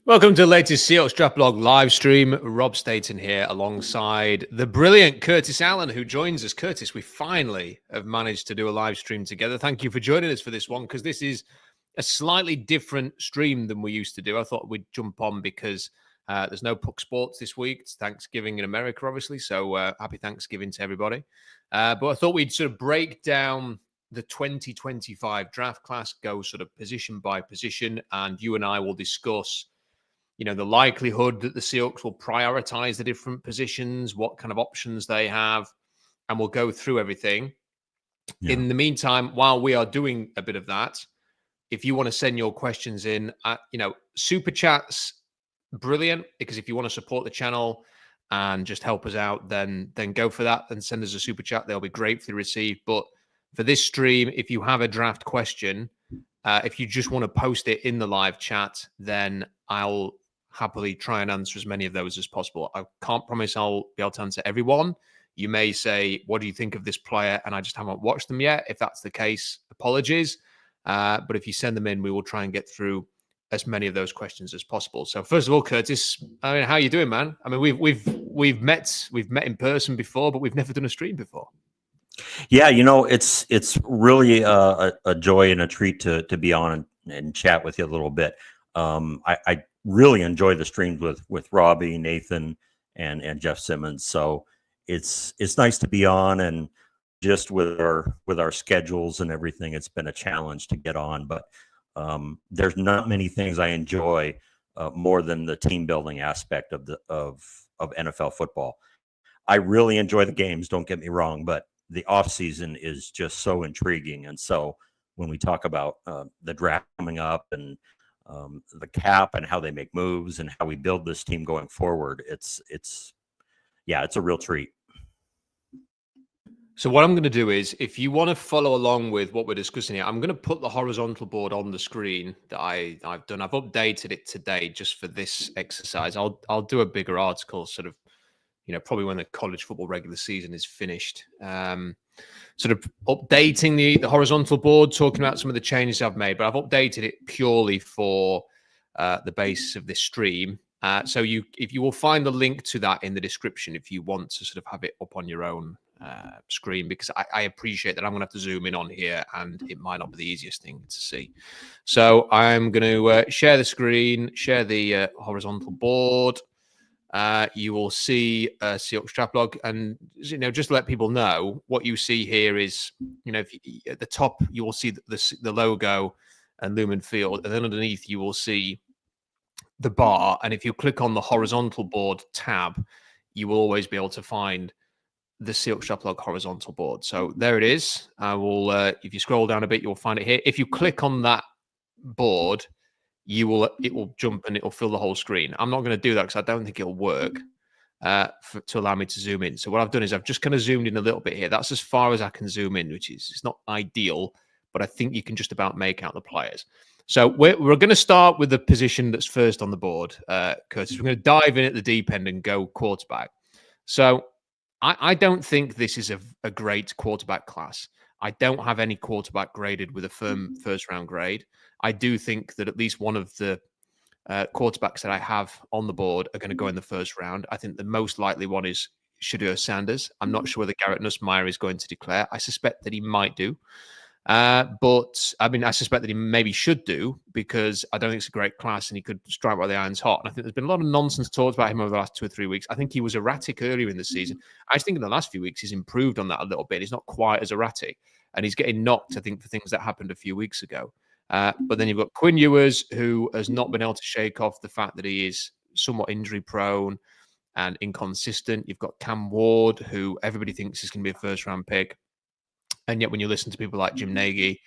Welcome to the latest Seahawks Draft Blog live stream. Rob Staton here alongside the brilliant Curtis Allen, who joins us. Curtis, we finally have managed to do a live stream together. Thank you for joining us for this one, because this is a slightly different stream than we used to do. I thought we'd jump on because there's no Puck Sports this week. It's Thanksgiving in America, obviously, so happy Thanksgiving to everybody. But I thought we'd sort of break down the 2025 draft class, go sort of position by position, and you and I will discuss the likelihood that the Seahawks will prioritize the different positions, what kind of options they have, and we'll go through everything. Yeah. In the meantime, while we are doing a bit of that, if you want to send your questions in, Super Chat's brilliant, because if you want to support the channel and just help us out, then go for that and send us a Super Chat. They'll be gratefully received. But for this stream, if you have a draft question, if you just want to post it in the live chat, then I'll happily try and answer as many of those as possible. I can't promise I'll be able to answer everyone. You may say, what do you think of this player? And I just haven't watched them yet. If that's the case, apologies. But if you send them in, we will try and get through as many of those questions as possible. So first of all, Curtis, how are you doing, man? I mean, we've met in person before, but we've never done a stream before. Yeah, it's really a joy and a treat to be on and chat with you a little bit. I really enjoy the streams with Robbie, Nathan, and Jeff Simmons. So it's nice to be on, and just with our schedules and everything, it's been a challenge to get on. But there's not many things I enjoy more than the team building aspect of NFL football. I really enjoy the games, don't get me wrong, but the off season is just so intriguing. And so when we talk about the draft coming up and the cap and how they make moves and how we build this team going forward, it's a real treat. So what I'm going to do is, if you want to follow along with what we're discussing here, I'm going to put the horizontal board on the screen that I've done. I've updated it today just for this exercise. I'll do a bigger article sort of, probably when the college football regular season is finished. Sort of updating the horizontal board, talking about some of the changes I've made, but I've updated it purely for the basis of this stream. So if you will find the link to that in the description, if you want to sort of have it up on your own screen, because I appreciate that I'm going to have to zoom in on here, and it might not be the easiest thing to see. So I'm going to share the screen, share the horizontal board. You will see Seahawks Draft Blog, and just to let people know, what you see here is, at the top you will see the logo and Lumen Field, and then underneath you will see the bar. And if you click on the horizontal board tab, you will always be able to find the Seahawks Draft Blog horizontal board. So there it is. I will. If you scroll down a bit, you'll find it here. If you click on that board, it will jump and it will fill the whole screen. I'm not going to do that because I don't think it'll work to allow me to zoom in. So what I've done is I've just kind of zoomed in a little bit here. That's as far as I can zoom in, which is, it's not ideal, but I think you can just about make out the players. So we're going to start with the position that's first on the board, Curtis. We're going to dive in at the deep end and go quarterback. So I don't think this is a great quarterback class. I don't have any quarterback graded with a firm first-round grade. I do think that at least one of the quarterbacks that I have on the board are going to go in the first round. I think the most likely one is Shedeur Sanders. I'm not sure whether Garrett Nussmeier is going to declare. I suspect that he might do. But I suspect that he maybe should do, because I don't think it's a great class and he could strike while the iron's hot. And I think there's been a lot of nonsense talked about him over the last 2 or 3 weeks. I think he was erratic earlier in the season. I just think in the last few weeks he's improved on that a little bit. He's not quite as erratic, and he's getting knocked, I think, for things that happened a few weeks ago. But then you've got Quinn Ewers, who has not been able to shake off the fact that he is somewhat injury prone and inconsistent. You've got Cam Ward, who everybody thinks is going to be a first round pick. And yet when you listen to people like Jim Nagy,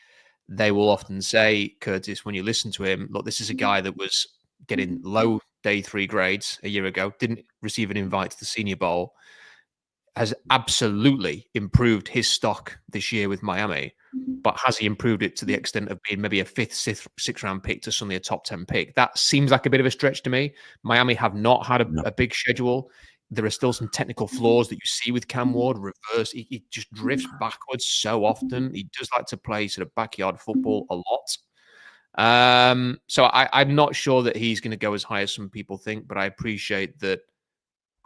they will often say, Curtis, when you listen to him, look, this is a guy that was getting low day 3 grades a year ago, didn't receive an invite to the Senior Bowl, has absolutely improved his stock this year with Miami. But has he improved it to the extent of being maybe a 5th, 6th round pick to suddenly a top 10 pick? That seems like a bit of a stretch to me. Miami have not had a big schedule. There are still some technical flaws that you see with Cam Ward. Reverse, he just drifts backwards so often. He does like to play sort of backyard football a lot. So I'm not sure that he's going to go as high as some people think, but I appreciate that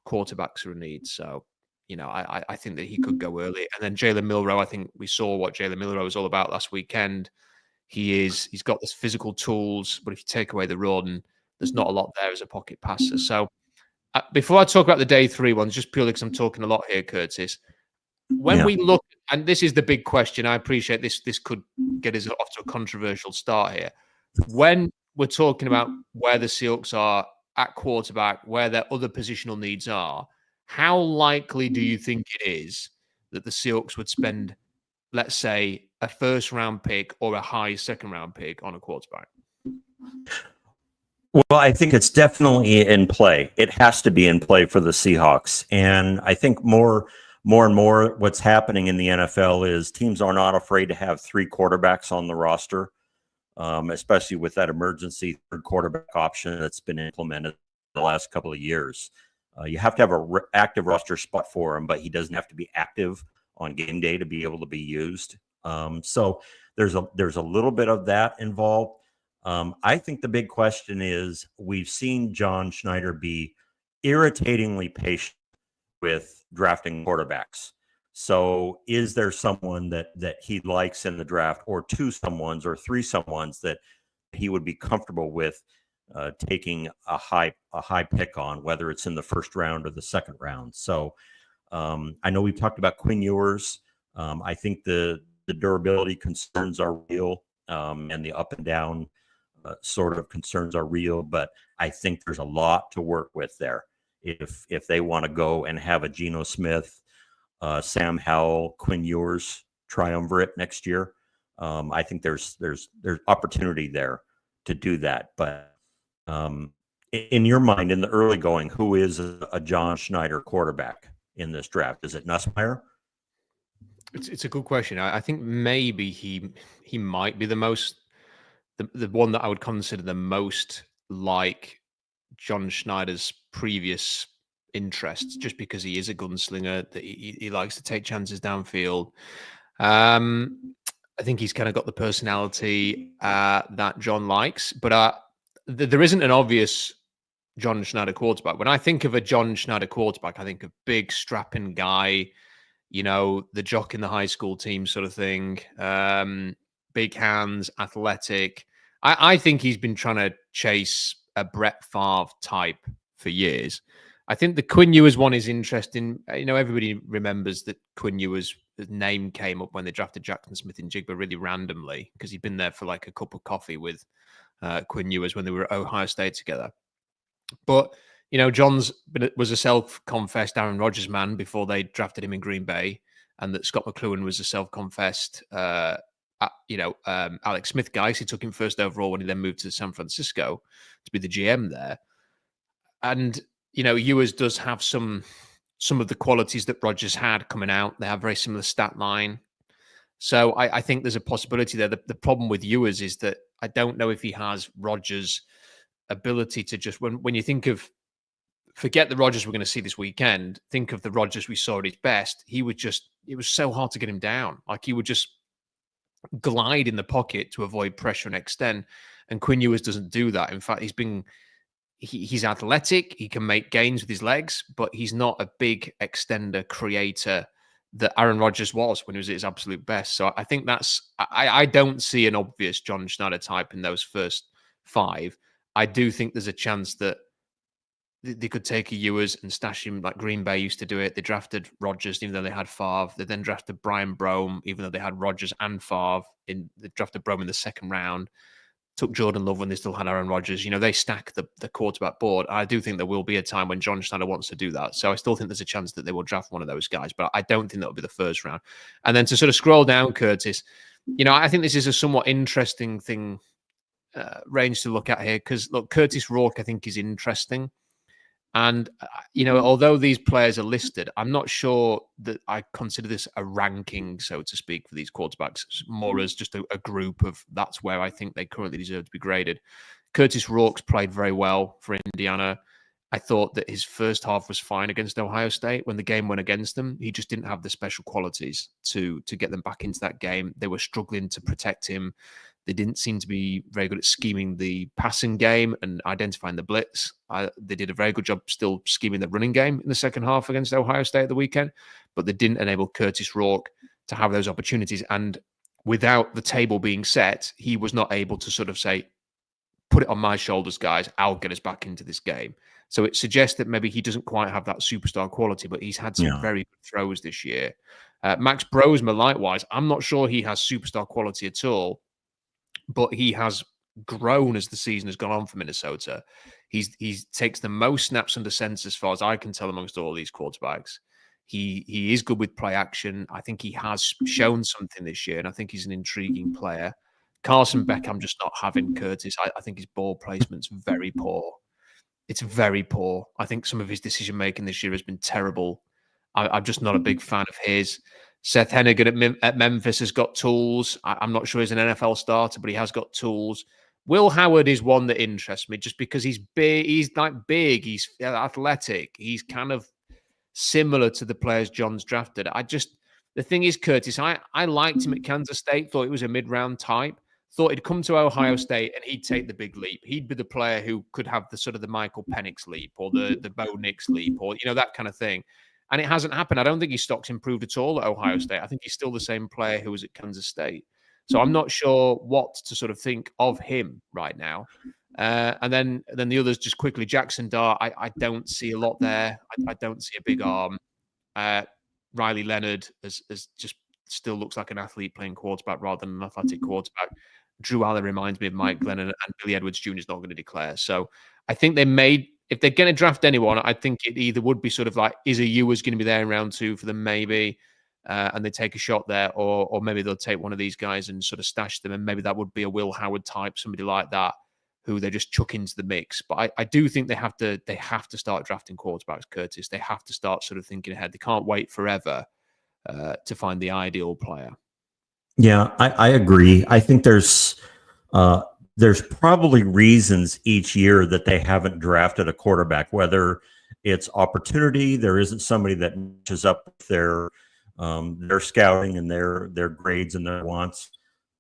quarterbacks are a need. So, I think that he could go early. And then Jalen Milroe, I think we saw what Jalen Milroe was all about last weekend. He's got this physical tools, but if you take away the run, there's not a lot there as a pocket passer. So before I talk about the day 3 ones, just purely because I'm talking a lot here, Curtis, when we look, and this is the big question, I appreciate this could get us off to a controversial start here. When we're talking about where the Seahawks are at quarterback, where their other positional needs are, how likely do you think it is that the Seahawks would spend, let's say, a first-round pick or a high second-round pick on a quarterback? Well, I think it's definitely in play. It has to be in play for the Seahawks. And I think more and more what's happening in the NFL is teams are not afraid to have 3 quarterbacks on the roster, especially with that emergency third quarterback option that's been implemented the last couple of years. You have to have an active roster spot for him, but he doesn't have to be active on game day to be able to be used. So there's a little bit of that involved. I think the big question is we've seen John Schneider be irritatingly patient with drafting quarterbacks. So is there someone that he likes in the draft, or 2 someones or 3 someones that he would be comfortable with taking a high pick on, whether it's in the first round or the second round? So I know we've talked about Quinn Ewers. I think the durability concerns are real, and the up and down sort of concerns are real, but I think there's a lot to work with there. If they want to go and have a Geno Smith, Sam Howell, Quinn Ewers triumvirate next year, I think there's opportunity there to do that. But in your mind, in the early going, who is a John Schneider quarterback in this draft? Is it Nussmeier? It's a good question. I think maybe he might be the one that I would consider the most like John Schneider's previous interests, just because he is a gunslinger, that he likes to take chances downfield. I think he's kind of got the personality that John likes, but there isn't an obvious John Schneider quarterback. When I think of a John Schneider quarterback, I think of big strapping guy, the jock in the high school team sort of thing. Big hands, athletic. I think he's been trying to chase a Brett Favre type for years. I think the Quinn Ewers one is interesting. Everybody remembers that Quinn Ewers' name came up when they drafted Jackson Smith-Njigba really randomly, because he'd been there for like a cup of coffee with Quinn Ewers when they were at Ohio State together. But John's was a self-confessed Aaron Rodgers man before they drafted him in Green Bay, and that Scott McCloughan was a self-confessed Alex Smith guy. So he took him first overall when he then moved to San Francisco to be the GM there. And Ewers does have some of the qualities that Rodgers had coming out. They have very similar stat line. So I think there's a possibility there. The problem with Ewers is that I don't know if he has Rodgers' ability to just, when you think of, forget the Rodgers we're going to see this weekend, think of the Rodgers we saw at his best. It was so hard to get him down. Like, he would just glide in the pocket to avoid pressure and extend. And Quinn Ewers doesn't do that. In fact, he's athletic. He can make gains with his legs, but he's not a big extender creator that Aaron Rodgers was when he was at his absolute best. So I think I don't see an obvious John Schneider type in those first 5. I do think there's a chance that they could take a Ewers and stash him like Green Bay used to do it. They drafted Rodgers, even though they had Favre. They then drafted Brian Brome, even though they had Rodgers and Favre. They drafted Brome in the second round. Took Jordan Love when they still had Aaron Rodgers. They stack the quarterback board. I do think there will be a time when John Schneider wants to do that. So I still think there's a chance that they will draft one of those guys, but I don't think that will be the first round. And then to sort of scroll down, Curtis, I think this is a somewhat interesting thing, range to look at here, because look, Curtis Rourke, I think, is interesting. And, although these players are listed, I'm not sure that I consider this a ranking, so to speak, for these quarterbacks, more as just a group of, that's where I think they currently deserve to be graded. Curtis Rourke's played very well for Indiana. I thought that his first half was fine against Ohio State. When the game went against them, he just didn't have the special qualities to get them back into that game. They were struggling to protect him. They didn't seem to be very good at scheming the passing game and identifying the blitz. They did a very good job still scheming the running game in the second half against Ohio State at the weekend, but they didn't enable Curtis Rourke to have those opportunities. And without the table being set, he was not able to sort of say, put it on my shoulders, guys. I'll get us back into this game. So it suggests that maybe he doesn't quite have that superstar quality, but he's had some very good throws this year. Max Brosma, likewise, I'm not sure he has superstar quality at all, but he has grown as the season has gone on for Minnesota. He takes the most snaps under center, as far as I can tell, amongst all these quarterbacks. He is good with play action. I think he has shown something this year, and I think he's an intriguing player. Carson Beck, I'm just not having Curtis. I think his ball placement's very poor. It's very poor. I think some of his decision making this year has been terrible. I'm just not a big fan of his. Seth Hennigan at Memphis has got tools. I'm not sure he's an NFL starter, but he has got tools. Will Howard is one that interests me just because he's big. He's big. He's athletic. He's kind of similar to the players John's drafted. The thing is, Curtis, I liked him at Kansas State, thought it was a mid-round type. Thought he'd come to Ohio State and he'd take the big leap. He'd be the player who could have the sort of the Michael Penix leap or the Bo Nix leap or, that kind of thing. And it hasn't happened. I don't think his stock's improved at all at Ohio State. I think he's still the same player who was at Kansas State. So I'm not sure what to sort of think of him right now. And then the others just quickly. Jackson Dart, I don't see a lot there. I don't see a big arm. Riley Leonard as just still looks like an athlete playing quarterback rather than an athletic quarterback. Drew Allen reminds me of Mike Glennon, and Billy Edwards Jr. is not going to declare. So I think if they're going to draft anyone, I think it either would be sort of like, is a Ewers going to be there in round 2 for them maybe, and they take a shot there, or maybe they'll take one of these guys and sort of stash them, and maybe that would be a Will Howard type, somebody like that, who they just chuck into the mix. But I do think they have to start drafting quarterbacks, Curtis. They have to start sort of thinking ahead. They can't wait forever to find the ideal player. Yeah, I agree. I think there's probably reasons each year that they haven't drafted a quarterback, whether it's opportunity, there isn't somebody that matches up with their scouting and their grades and their wants,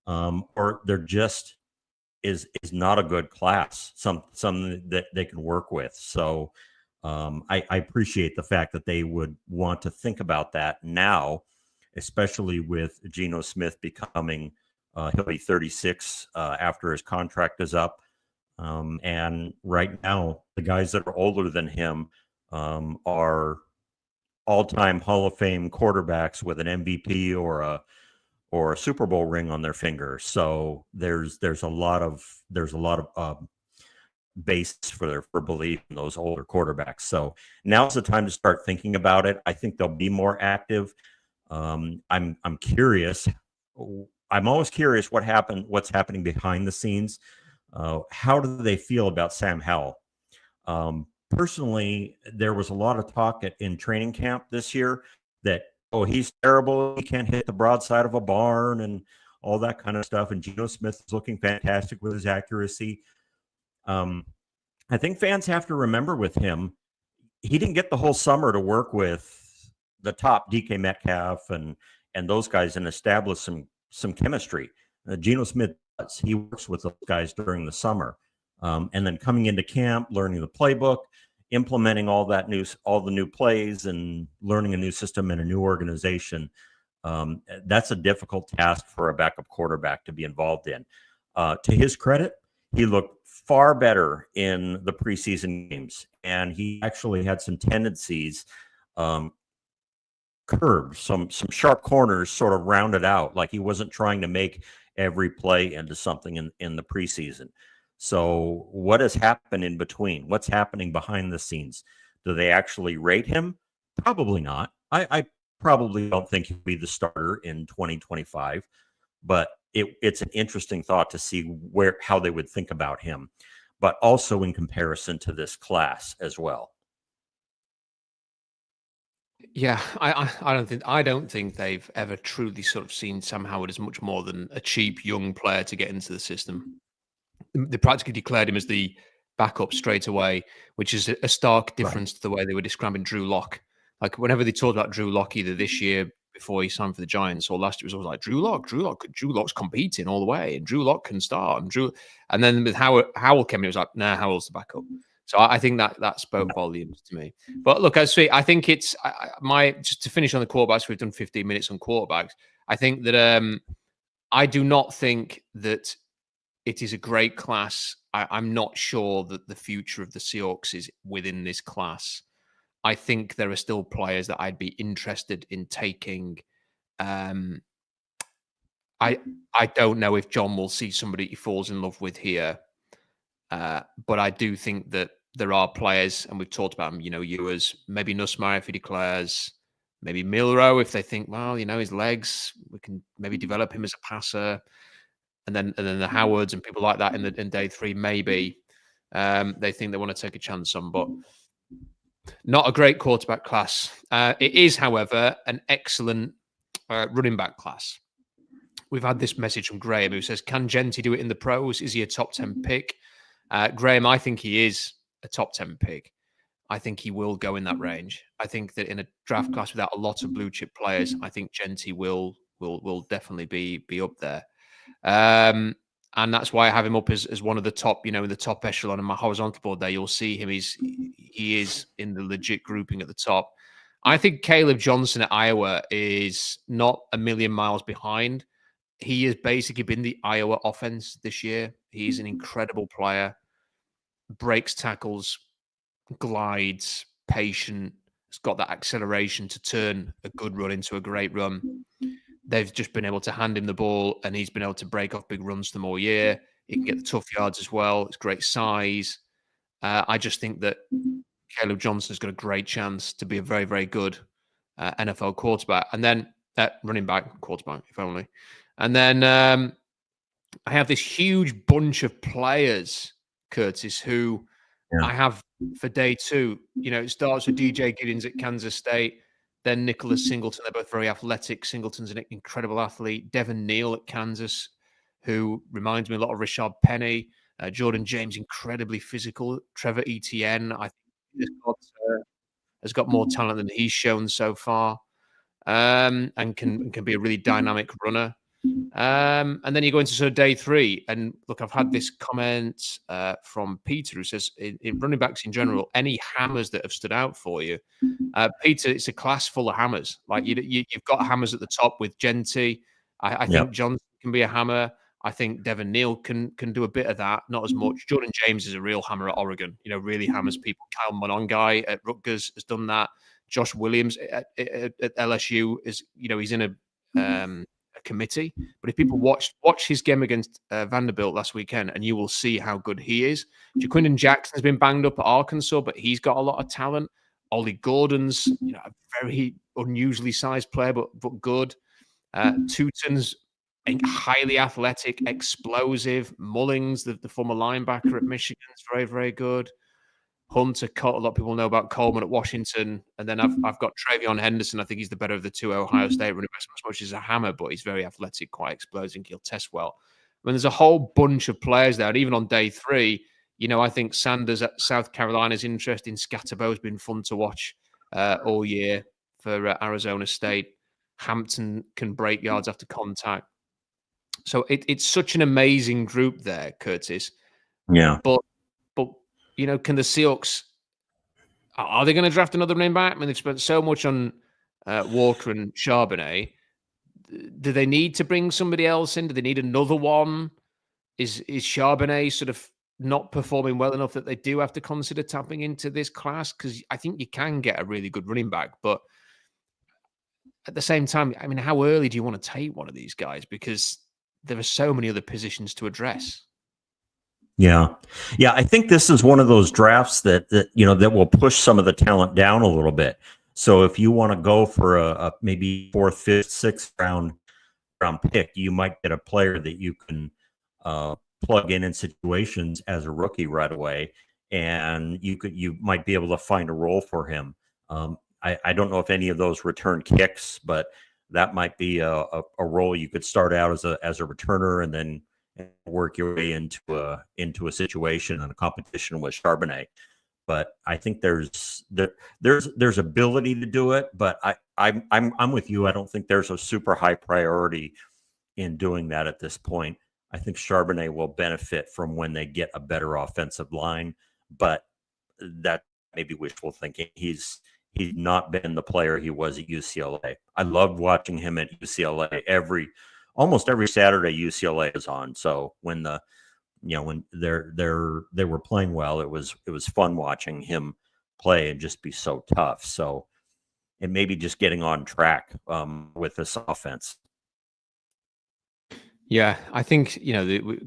or there just is not a good class, some that they can work with. So I appreciate the fact that they would want to think about that now, especially with Geno Smith becoming, he'll be 36 after his contract is up. And right now, the guys that are older than him are all-time Hall of Fame quarterbacks with an MVP or a Super Bowl ring on their finger. So there's a lot of basis for belief in those older quarterbacks. So now's the time to start thinking about it. I think they'll be more active. I'm curious. I'm always curious what's happening behind the scenes. How do they feel about Sam Howell? Personally, there was a lot of talk in training camp this year that, oh, he's terrible. He can't hit the broadside of a barn and all that kind of stuff. And Geno Smith is looking fantastic with his accuracy. I think fans have to remember with him, he didn't get the whole summer to work with the top DK Metcalf and those guys and establish some chemistry. Geno Smith does. He works with those guys during the summer. And then coming into camp, learning the playbook, implementing all the new plays and learning a new system and a new organization. That's a difficult task for a backup quarterback to be involved in. To his credit, he looked far better in the preseason games, and he actually had some tendencies, curves, some sharp corners sort of rounded out, like he wasn't trying to make every play into something in the preseason. So what has happened in between? What's happening behind the scenes? Do they actually rate him? Probably not. I probably don't think he'll be the starter in 2025, but it's an interesting thought to see how they would think about him, but also in comparison to this class as well. Yeah, I don't think they've ever truly sort of seen Sam Howard as much more than a cheap young player to get into the system. They practically declared him as the backup straight away, which is a stark difference to the way they were describing Drew Lock. Like whenever they talked about Drew Lock, either this year, before he signed for the Giants, or last year was always like Drew Lock's competing all the way, and Drew Lock can start, and then with Howell came in, it was like, nah, Howell's the backup. So I think that spoke volumes to me. But look, I think it's just to finish on the quarterbacks. We've done 15 minutes on quarterbacks. I think that I do not think that it is a great class. I'm not sure that the future of the Seahawks is within this class. I think there are still players that I'd be interested in taking. I don't know if John will see somebody he falls in love with here, but I do think that there are players, and we've talked about them. Ewers, maybe Nussmeier if he declares, maybe Milrow if they think, well, his legs, we can maybe develop him as a passer, and then the Howards and people like that in day 3 maybe they think they want to take a chance on, but. Not a great quarterback class. It is, however, an excellent running back class. We've had this message from Graham who says, can Genty do it in the pros? Is he a top 10 pick? Graham, I think he is a top 10 pick. I think he will go in that range. I think that in a draft class without a lot of blue chip players, I think Genty will definitely be up there. And that's why I have him up as one of the top, in the top echelon on my horizontal board there. You'll see him. He is in the legit grouping at the top. I think Caleb Johnson at Iowa is not a million miles behind. He has basically been the Iowa offense this year. He's an incredible player. Breaks tackles, glides, patient. Has got that acceleration to turn a good run into a great run. They've just been able to hand him the ball, and he's been able to break off big runs for them all year. He can get the tough yards as well. It's great size. I just think that Caleb Johnson's got a great chance to be a very, very good NFL quarterback. And then running back, quarterback, if only. And then I have this huge bunch of players, Curtis, who I have for day 2. It starts with DJ Giddens at Kansas State. Then Nicholas Singleton. They're both very athletic. Singleton's an incredible athlete. Devin Neal at Kansas, who reminds me a lot of Rashad Penny. Jordan James, incredibly physical. Trevor Etienne, I think, has got more talent than he's shown so far, and can be a really dynamic runner. And then you go into sort of day 3, and look, I've had this comment from Peter who says, in running backs in general, any hammers that have stood out for you? Peter, it's a class full of hammers. Like you've got hammers at the top with Genty. I think Johnson can be a hammer. I think Devin Neal can do a bit of that, not as much. Jordan James is a real hammer at Oregon. Really hammers people. Kyle Monongai at Rutgers has done that. Josh Williams at LSU is, he's in a committee. But if people watch his game against Vanderbilt last weekend, and you will see how good he is. Jaquindon Jackson's been banged up at Arkansas, but he's got a lot of talent. Ollie Gordon's, a very unusually sized player, but good. Tuten's highly athletic, explosive. Mullings, the former linebacker at Michigan, is very, very good. Hunter, a lot of people know about Coleman at Washington. And then I've got Travion Henderson. I think he's the better of the 2 Ohio State running backs, as much as a hammer, but he's very athletic, quite explosive. He'll test well. I mean, there's a whole bunch of players there. And even on day 3, I think Sanders at South Carolina is interesting. Scatterbo's been fun to watch all year for Arizona State. Hampton can break yards after contact. So it's such an amazing group there, Curtis. Yeah. But can the Seahawks, are they going to draft another running back? I mean, they've spent so much on Walker and Charbonnet. Do they need to bring somebody else in? Do they need another one? Is Charbonnet sort of not performing well enough that they do have to consider tapping into this class? Because I think you can get a really good running back, but at the same time, I mean, how early do you want to take one of these guys? Because there are so many other positions to address. Yeah. I think this is one of those drafts that will push some of the talent down a little bit. So if you want to go for a maybe 4th, 5th, 6th round pick, you might get a player that you can plug in situations as a rookie right away, and you might be able to find a role for him. I don't know if any of those return kicks, but that might be a role you could start out as a returner and then work your way into a situation and a competition with Charbonnet. but I think there's ability to do it, but I'm with you. I don't think there's a super high priority in doing that at this point. I think Charbonnet will benefit from when they get a better offensive line, but that may be wishful thinking. He's not been the player he was at UCLA. I loved watching him at UCLA. Almost every Saturday UCLA is on. So when when they were playing well, it was fun watching him play and just be so tough. So it may be just getting on track with this offense. Yeah, I think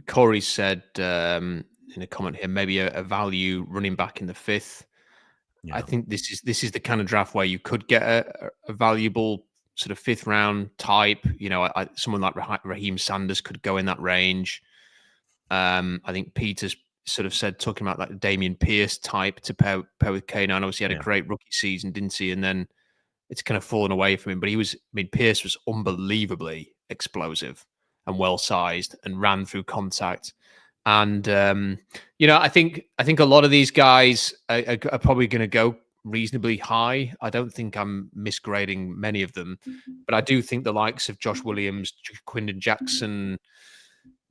Corey said in a comment here, maybe a value running back in the 5th. Yeah. I think this is the kind of draft where you could get a valuable sort of 5th round type. Someone like Raheem Sanders could go in that range. I think Peter's sort of said, talking about like Damian Pierce type to pair with K9. Obviously, he had a great rookie season, didn't he? And then it's kind of fallen away from him. But Pierce was unbelievably explosive and well sized and ran through contact. And I think a lot of these guys are probably going to go reasonably high. I don't think I'm misgrading many of them, but I do think the likes of Josh Williams, Quindon Jackson,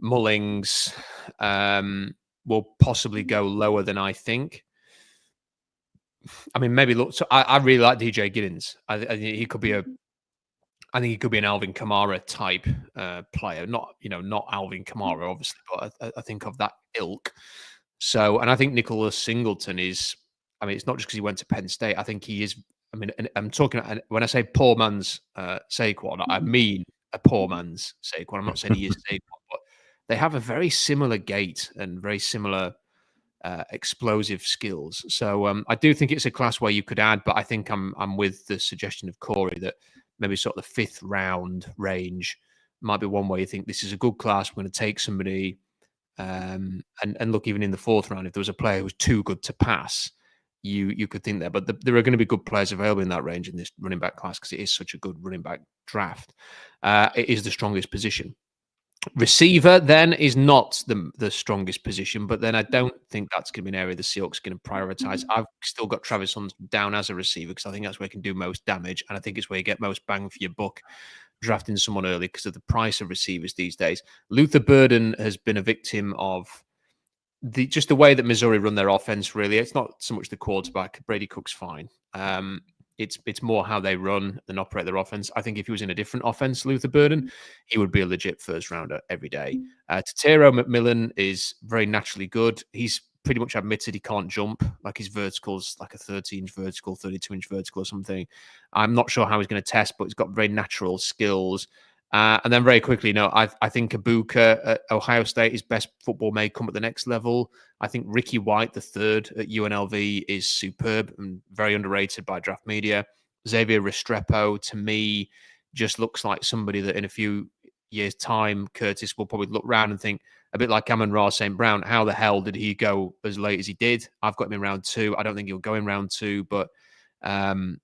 Mullings will possibly go lower than I think. I mean, maybe look. So I really like DJ Giddens. I think he could be I think he could be an Alvin Kamara type player. Not Alvin Kamara, obviously, but I think of that ilk. So, and I think Nicholas Singleton is. I mean, it's not just because he went to Penn State. I think he is. I mean, I'm talking when I say poor man's Saquon, I mean a poor man's Saquon. I'm not saying he is Saquon, but they have a very similar gait and very similar explosive skills. So I do think it's a class where you could add, but I think I'm with the suggestion of Corey that maybe sort of the 5th round range might be one way you think this is a good class. We're going to take somebody and look, even in the 4th round, if there was a player who was too good to pass, you could think that. But there are going to be good players available in that range in this running back class because it is such a good running back draft. It is the strongest position. Receiver then is not the strongest position, but then I don't think that's going to be an area the Seahawks are going to prioritize. I've still got Travis Hunt down as a receiver because I think that's where he can do most damage, and I think it's where you get most bang for your buck drafting someone early because of the price of receivers these days. Luther Burden has been a victim of just the way that Missouri run their offense. Really, it's not so much the quarterback. Brady Cook's fine. It's more how they run and operate their offense. I think if he was in a different offense, Luther Burden, he would be a legit 1st rounder every day. Tatero McMillan is very naturally good. He's pretty much admitted he can't jump. Like his vertical's like a 30-inch vertical, 32-inch vertical or something. I'm not sure how he's going to test, but he's got very natural skills. And then very quickly, I think Ibuka at Ohio State, his best football may come at the next level. I think Ricky White, the 3rd at UNLV, is superb and very underrated by draft media. Xavier Restrepo, to me, just looks like somebody that in a few years' time, Curtis will probably look around and think, a bit like Amon-Ra St. Brown, how the hell did he go as late as he did? I've got him in round 2. I don't think he'll go in round 2, but I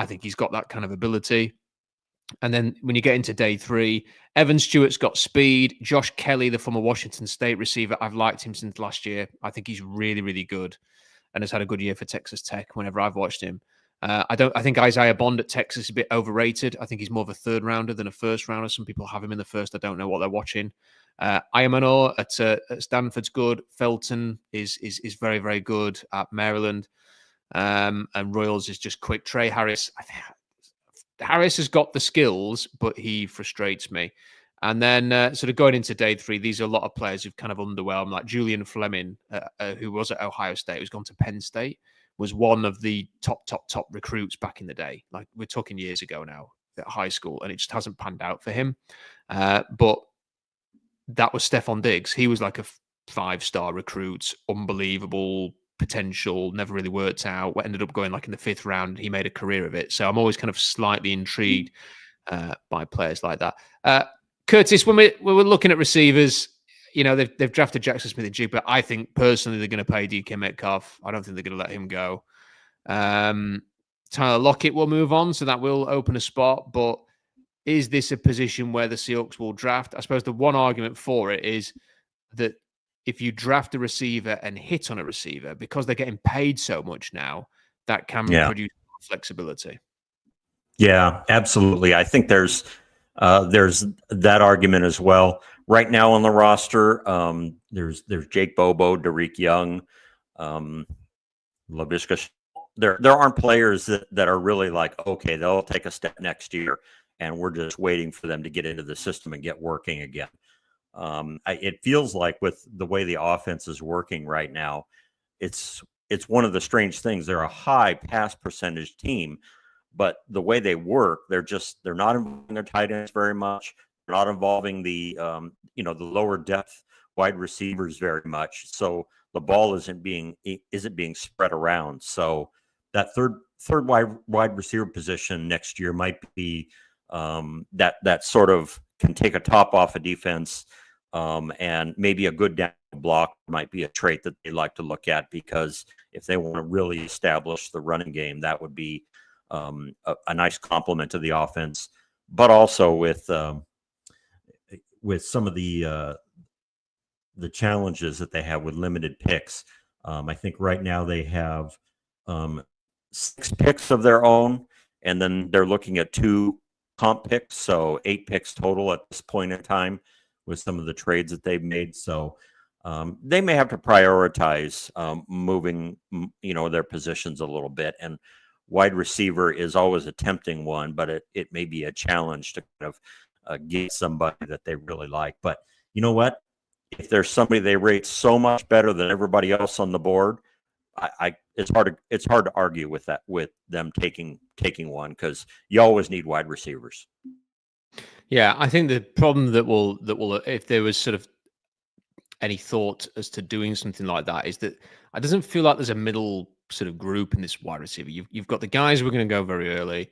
think he's got that kind of ability. And then when you get into day 3, Evan Stewart's got speed. Josh Kelly, the former Washington State receiver, I've liked him since last year. I think he's really, really good and has had a good year for Texas Tech whenever I've watched him. I think Isaiah Bond at Texas is a bit overrated. I think he's more of a 3rd rounder than a 1st rounder. Some people have him in the 1st. I don't know what they're watching. Ayamanor at Stanford's good. Felton is very, very good at Maryland. And Royals is just quick. Trey Harris, Harris has got the skills, but he frustrates me. And then sort of going into day 3, these are a lot of players who've kind of underwhelmed, like Julian Fleming, who was at Ohio State, who's gone to Penn State, was one of the top recruits back in the day. Like we're talking years ago now at high school, and it just hasn't panned out for him. But that was Stephon Diggs. He was like a 5-star recruit, unbelievable potential, never really worked out. What ended up going like in the 5th round, he made a career of it. So I'm always kind of slightly intrigued by players like that. Curtis, when we're looking at receivers, they've drafted Jackson Smith-Njigba, but I think personally they're going to pay DK Metcalf. I don't think they're going to let him go. Tyler Lockett will move on, so that will open a spot. But is this a position where the Seahawks will draft? I suppose the one argument for it is that if you draft a receiver and hit on a receiver, because they're getting paid so much now, that can produce flexibility. Yeah, absolutely. I think there's that argument as well. Right now on the roster, there's Jake Bobo, Derek Young, Laviska. There aren't players that are really like, okay, they'll take a step next year, and we're just waiting for them to get into the system and get working again. It feels like with the way the offense is working right now, it's one of the strange things. They're a high pass percentage team, but the way they work, they're not involving their tight ends very much. They're not involving the the lower depth wide receivers very much. So the ball isn't being spread around. So that third wide receiver position next year might be that sort of can take a top off a defense, and maybe a good down block might be a trait that they like to look at, because if they want to really establish the running game, that would be a nice complement to the offense. But also with some of the challenges that they have with limited picks, I think right now they have 6 picks of their own, and then they're looking at 2 comp picks, so 8 picks total at this point in time with some of the trades that they've made. So they may have to prioritize moving, their positions a little bit. And wide receiver is always a tempting one, but it may be a challenge to kind of get somebody that they really like. But you know what? If there's somebody they rate so much better than everybody else on the board, it's hard to argue with that, with them taking one, because you always need wide receivers. Yeah, I think the problem that will if there was sort of any thought as to doing something like that is that it doesn't feel like there's a middle sort of group in this wide receiver. You've got the guys who are going to go very early.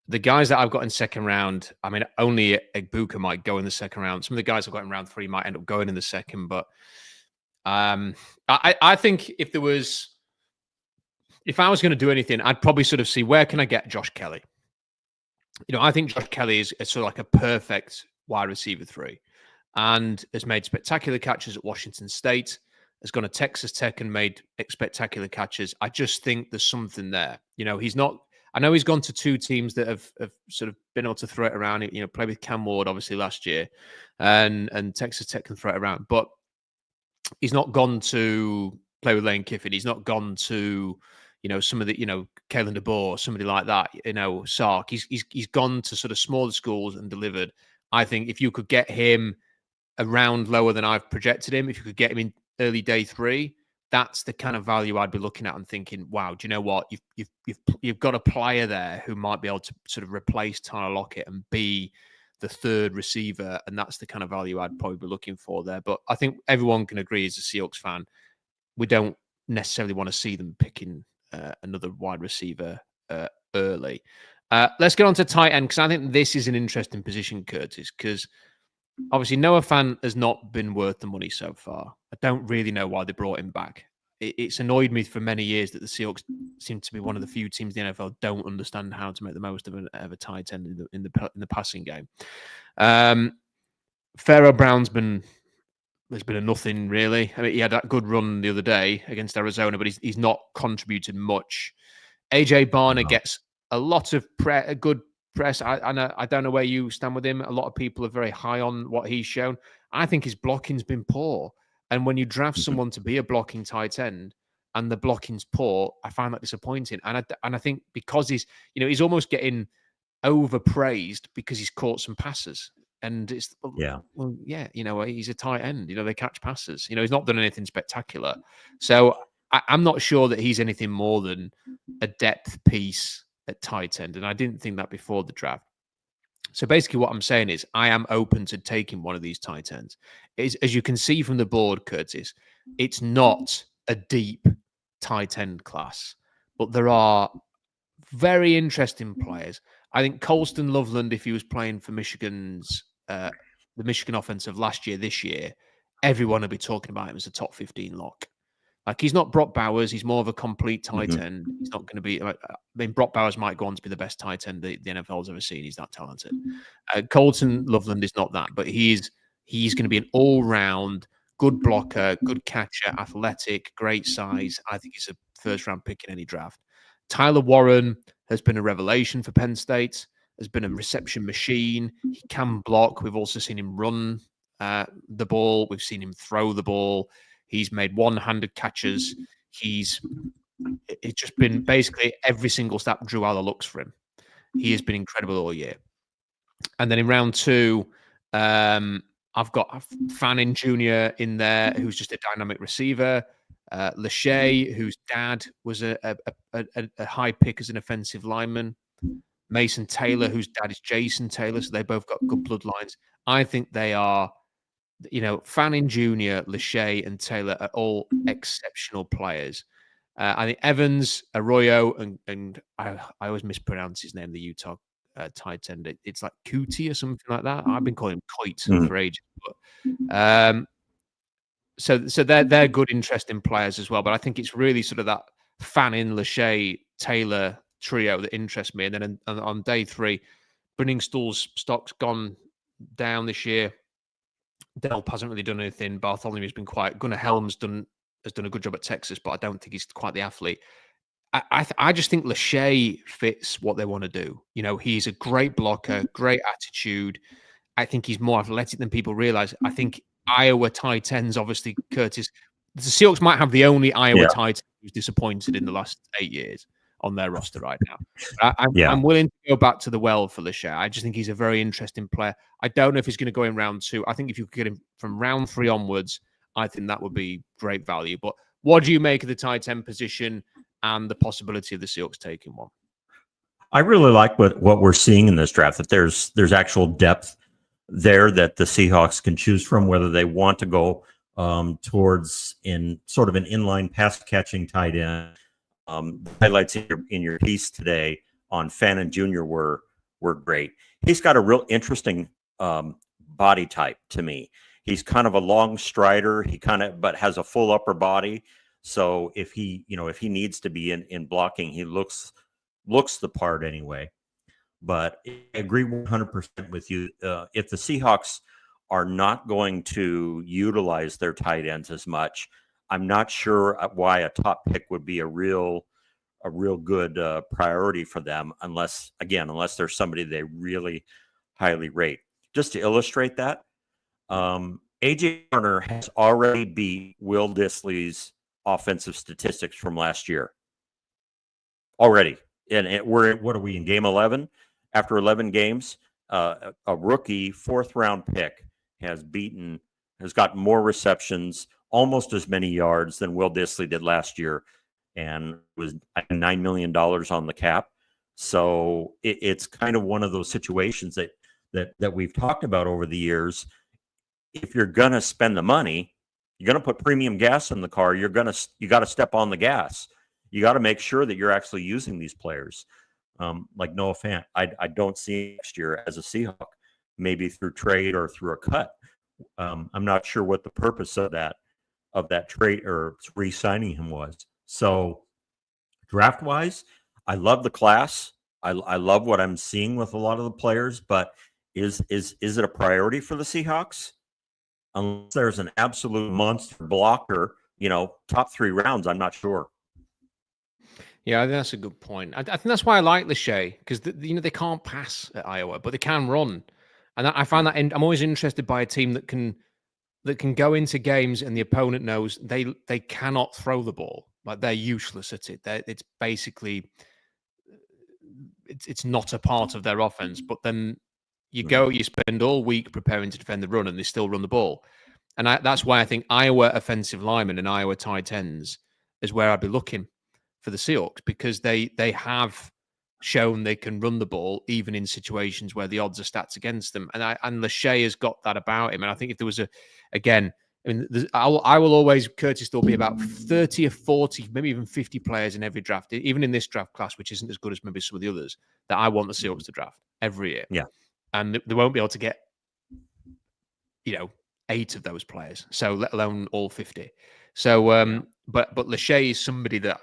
The guys that I've got in second round, I mean, only Egbuka might go in the second round. Some of the guys I've got in round 3 might end up going in the second. But I think if I was going to do anything, I'd probably sort of see, where can I get Josh Kelly? I think Josh Kelly is sort of like a perfect wide receiver 3, and has made spectacular catches at Washington State, has gone to Texas Tech and made spectacular catches. I just think there's something there. He's not. I know he's gone to 2 teams that have sort of been able to throw it around. Played with Cam Ward obviously last year, and Texas Tech can throw it around, but he's not gone to play with Lane Kiffin. He's not gone to some of the Kalen DeBoer, somebody like that. Sark. He's gone to sort of smaller schools and delivered. I think if you could get him a round lower than I've projected him, if you could get him in early day 3, that's the kind of value I'd be looking at and thinking, wow, do you know what? You've got a player there who might be able to sort of replace Tyler Lockett and be the 3rd receiver, and that's the kind of value I'd probably be looking for there. But I think everyone can agree, as a Seahawks fan, we don't necessarily want to see them picking another wide receiver early. Let's get on to tight end, because I think this is an interesting position, Curtis, because obviously Noah Fant has not been worth the money so far. I don't really know why they brought him back. It's annoyed me for many years that the Seahawks seem to be one of the few teams in the NFL don't understand how to make the most of a tight end in the passing game. Pharaoh Brown's there's been a nothing really. I mean, he had that good run the other day against Arizona, but he's not contributed much. AJ Barner gets a lot of good press. I don't know where you stand with him. A lot of people are very high on what he's shown. I think his blocking's been poor. And when you draft someone to be a blocking tight end and the blocking's poor, I find that disappointing. And I think because he's almost getting overpraised because he's caught some passes. And it's he's a tight end. They catch passes. He's not done anything spectacular. So I'm not sure that he's anything more than a depth piece at tight end. And I didn't think that before the draft. So basically what I'm saying is I am open to taking one of these tight ends. As you can see from the board, Curtis, it's not a deep tight end class, but there are very interesting players. I think Colston Loveland, if he was playing for Michigan's the Michigan offensive last year, this year, everyone will be talking about him as a top 15 lock. Like, he's not Brock Bowers. He's more of a complete tight end. He's not going to be. I mean, Brock Bowers might go on to be the best tight end the NFL's ever seen. He's that talented. Colton Loveland is not that, but he's going to be an all-round good blocker, good catcher, athletic, great size. I think he's a first-round pick in any draft. Tyler Warren has been a revelation for Penn State, has been a reception machine. He can block. We've also seen him run the ball. We've seen him throw the ball. He's made one-handed catches. It's just been basically every single stat Drew Aller looks for him. He has been incredible all year. And then in round 2, I've got Fannin Jr. in there, who's just a dynamic receiver. Lachey, whose dad was a high pick as an offensive lineman. Mason Taylor, whose dad is Jason Taylor. So they both got good bloodlines. I think they are, Fannin Jr., Lachey, and Taylor are all exceptional players. I think Evans, Arroyo, and I always mispronounce his name, the Utah tight end. It's like Cootie or something like that. I've been calling him Coit for ages. But, so they're good, interesting players as well. But I think it's really sort of that Fannin, Lachey, Taylor trio that interests me. And then on day 3, Brenningstool's stock's gone down this year. Delp hasn't really done anything. Bartholomew's been quiet. Gunnar Helms has done a good job at Texas, but I don't think he's quite the athlete. I just think Lachey fits what they want to do. He's a great blocker, great attitude. I think he's more athletic than people realize. I think Iowa tight ends, obviously, Curtis. The Seahawks might have the only Iowa tight end who's disappointed in the last 8 years on their roster right now. I'm willing to go back to the well for Lachey. I just think he's a very interesting player. I don't know if he's going to go in round 2. I think if you could get him from round 3 onwards, I think that would be great value. But what do you make of the tight end position and the possibility of the Seahawks taking one? I really like what we're seeing in this draft, that there's actual depth there that the Seahawks can choose from, whether they want to go towards in sort of an inline pass catching tight end. Highlights in your piece today on Fannin Jr. were great. He's got a real interesting body type to me. He's kind of a long strider. But has a full upper body. So if he needs to be in blocking, he looks the part anyway. But I agree 100% with you. If the Seahawks are not going to utilize their tight ends as much, I'm not sure why a top pick would be a real good priority for them, unless there's somebody they really highly rate. Just to illustrate that, A.J. Turner has already beat Will Dissly's offensive statistics from last year. Already. And what are we in game 11? After 11 games, a rookie 4th-round pick has gotten more receptions, almost as many yards than Will Dissly did last year, and was $9 million on the cap. So it's kind of one of those situations that we've talked about over the years. If you're going to spend the money, you're going to put premium gas in the car, you got to step on the gas. You got to make sure that you're actually using these players. Like Noah Fant, I don't see next year as a Seahawk, maybe through trade or through a cut. I'm not sure what the purpose of that trade or re-signing him was. So draft-wise, I love the class. I love what I'm seeing with a lot of the players, but is it a priority for the Seahawks? Unless there's an absolute monster blocker, top 3 rounds, I'm not sure. Yeah, I think that's a good point. I think that's why I like Lachey, because they can't pass at Iowa, but they can run, and I find that I'm always interested by a team that can go into games and the opponent knows they cannot throw the ball, like they're useless at it. It's basically it's not a part of their offense. But then you spend all week preparing to defend the run, and they still run the ball, and that's why I think Iowa offensive linemen and Iowa tight ends is where I'd be looking for the Seahawks, because they have shown they can run the ball even in situations where the odds are stacked against them. And Lachey has got that about him. And I think if there was I will always, Curtis, there'll be about 30 or 40, maybe even 50 players in every draft, even in this draft class, which isn't as good as maybe some of the others, that I want the Seahawks to draft every year. Yeah. And they won't be able to get, 8 of those players. So let alone all 50. So, but Lachey is somebody that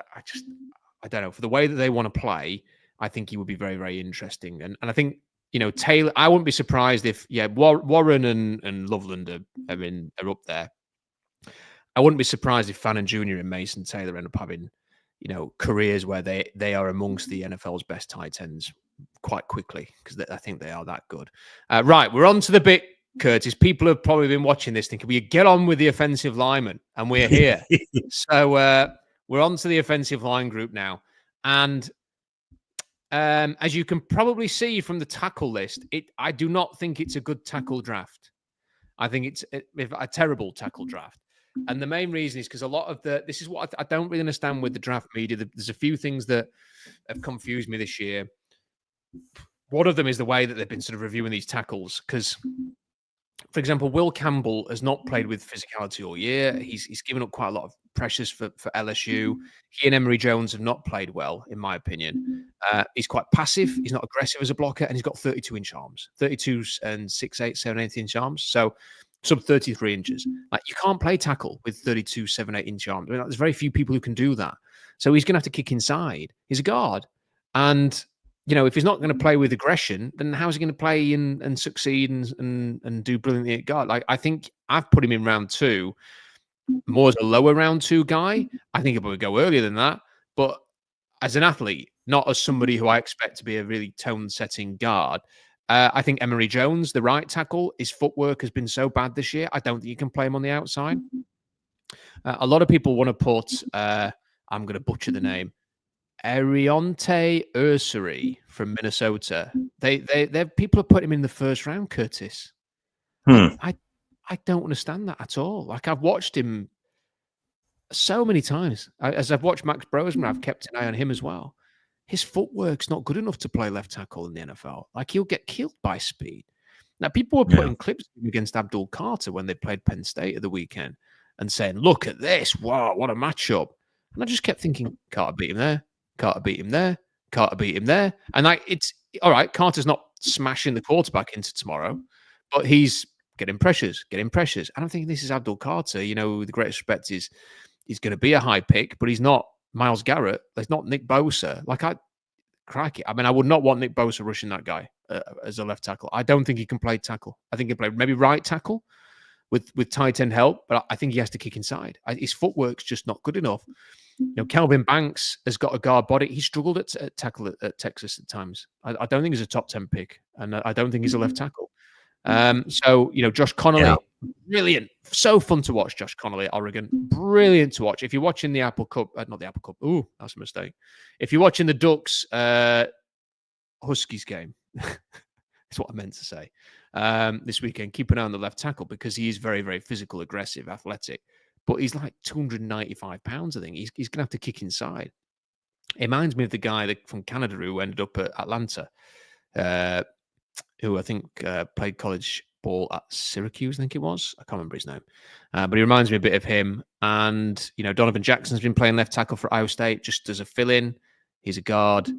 I don't know, for the way that they want to play, I think he would be very, very interesting. And I think, Taylor, I wouldn't be surprised if, Warren and Loveland are up there. I wouldn't be surprised if Fannin Jr. and Mason Taylor end up having, careers where they are amongst the NFL's best tight ends quite quickly, because I think they are that good. Right, we're on to the bit, Curtis. People have probably been watching this thinking, will you get on with the offensive lineman? And we're here. So we're on to the offensive line group now. And as you can probably see from the tackle list, I do not think it's a good tackle draft. I think it's a terrible tackle draft. And the main reason is because a lot of this is what I don't really understand with the draft media. There's a few things that have confused me this year. One of them is the way that they've been sort of reviewing these tackles. Because, for example, Will Campbell has not played with physicality all year. He's given up quite a lot of pressures for LSU. He and Emory Jones have not played well, in my opinion. He's quite passive. He's not aggressive as a blocker, and he's got 32-inch arms, 32 and 6'8", 7'8" inch arms. So sub 33 inches. Like, you can't play tackle with 32, 7'8" inch arms. I mean, there's very few people who can do that. So he's going to have to kick inside. He's a guard, and if he's not going to play with aggression, then how's he going to play and succeed and do brilliantly at guard? Like, I think I've put him in round 2 more as a lower round 2 guy. I think it would go earlier than that, but as an athlete, not as somebody who I expect to be a really tone-setting guard. I think Emory Jones, the right tackle, his footwork has been so bad this year. I don't think you can play him on the outside. A lot of people want to put, I'm going to butcher the name, Arionte Ursary from Minnesota. They people have put him in the first round, Curtis. I don't understand that at all. Like, I've watched him so many times. As I've watched Max Brosman, I've kept an eye on him as well. His footwork's not good enough to play left tackle in the NFL. Like, he'll get killed by speed. Now, people were putting clips against Abdul Carter when they played Penn State at the weekend and saying, look at this. Wow, what a matchup. And I just kept thinking, Carter beat him there. Carter beat him there. Carter beat him there. And it's all right. Carter's not smashing the quarterback into tomorrow, but he's getting pressures. And I'm thinking, this is Abdul Carter. With the greatest respect, he's going to be a high pick, but he's not Myles Garrett. He's not Nick Bosa. Crikey. I mean, I would not want Nick Bosa rushing that guy as a left tackle. I don't think he can play tackle. I think he can play maybe right tackle with tight end help, but I think he has to kick inside. His footwork's just not good enough. Kelvin Banks has got a guard body. He struggled at tackle at Texas at times. I don't think he's a top 10 pick, and I don't think he's a left tackle. So, Josh Connolly, brilliant. So fun to watch, Josh Connolly at Oregon. Brilliant to watch. If you're watching the Apple Cup, not the Apple Cup. Ooh, that's a mistake. If you're watching the Ducks Huskies game, that's what I meant to say. This weekend, keep an eye on the left tackle, because he is very, very physical, aggressive, athletic. But he's like 295 pounds, I think. He's going to have to kick inside. It reminds me of the guy from Canada who ended up at Atlanta, who I think played college ball at Syracuse, I think it was. I can't remember his name. But he reminds me a bit of him. And, Donovan Jackson's been playing left tackle for Iowa State just as a fill-in. He's a guard.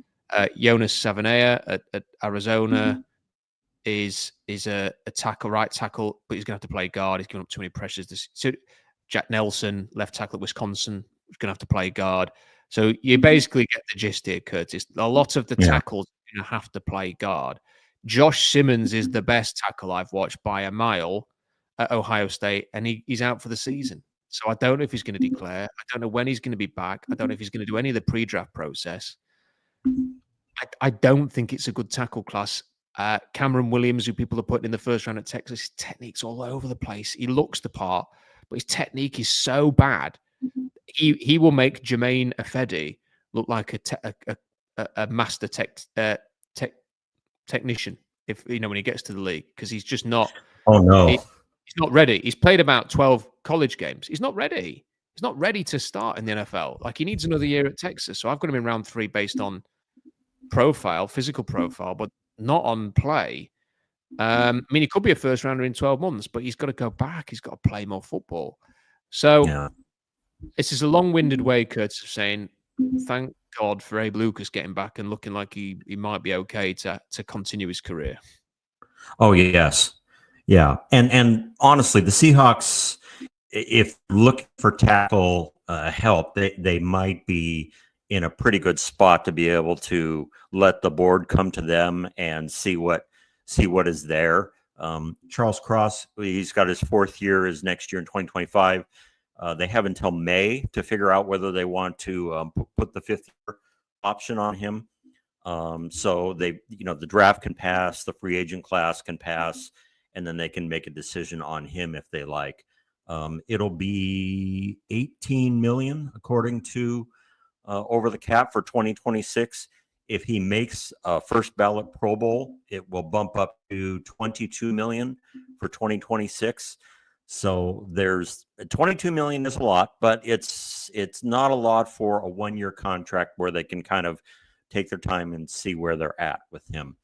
Jonas Savonaya at Arizona is a tackle, right tackle, but he's going to have to play guard. He's giving up too many pressures. So Jack Nelson, left tackle at Wisconsin, is going to have to play guard. So you basically get the gist here, Curtis. A lot of the tackles are going to have to play guard. Josh Simmons is the best tackle I've watched by a mile at Ohio State, and he's out for the season. So I don't know if he's going to declare. I don't know when he's going to be back. I don't know if he's going to do any of the pre-draft process. I don't think it's a good tackle class. Cameron Williams, who people are putting in the first round at Texas, his technique's all over the place. He looks the part, but his technique is so bad. He will make Jermaine Ifedi look like a master technician when he gets to the league, because he's just not. Oh no, he's not ready. He's played about 12 college games. He's not ready. He's not ready to start in the NFL. Like, he needs another year at Texas. So I've got him in round 3 based on physical profile, but not on play. I mean, he could be a first rounder in 12 months, but he's got to go back. He's got to play more football. So this is a long-winded way, Curtis, of saying thank God for Abe Lucas getting back and looking like he might be okay to continue his career. Oh, yes. Yeah. And honestly, the Seahawks, if looking for tackle help, they might be in a pretty good spot to be able to let the board come to them and see what is there. Charles Cross, he's got his 4th year is next year in 2025. They have until May to figure out whether they want to put the 5th-year option on him. So the draft can pass, the free agent class can pass, and then they can make a decision on him if they like. It'll be $18 million according to over the cap for 2026. If he makes a first ballot Pro Bowl, it will bump up to $22 million for 2026. So there's $22 million is a lot, but it's not a lot for a 1-year contract where they can kind of take their time and see where they're at with him.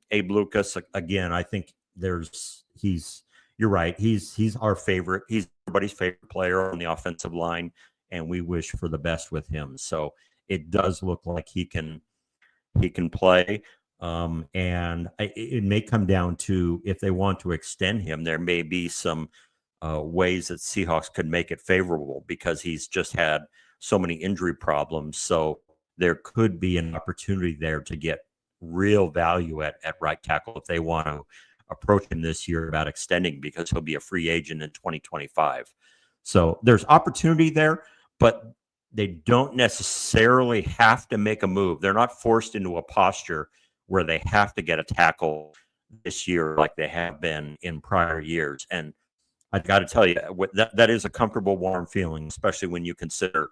Abe Lucas, again, I think you're right. He's our favorite. He's everybody's favorite player on the offensive line, and we wish for the best with him. So it does look like he can play. And it may come down to, if they want to extend him, there may be some ways that Seahawks could make it favorable, because he's just had so many injury problems. So there could be an opportunity there to get real value at right tackle if they want to approach him this year about extending, because he'll be a free agent in 2025. So there's opportunity there, but they don't necessarily have to make a move. They're not forced into a posture where they have to get a tackle this year like they have been in prior years. And I got to tell you, that is a comfortable, warm feeling, especially when you consider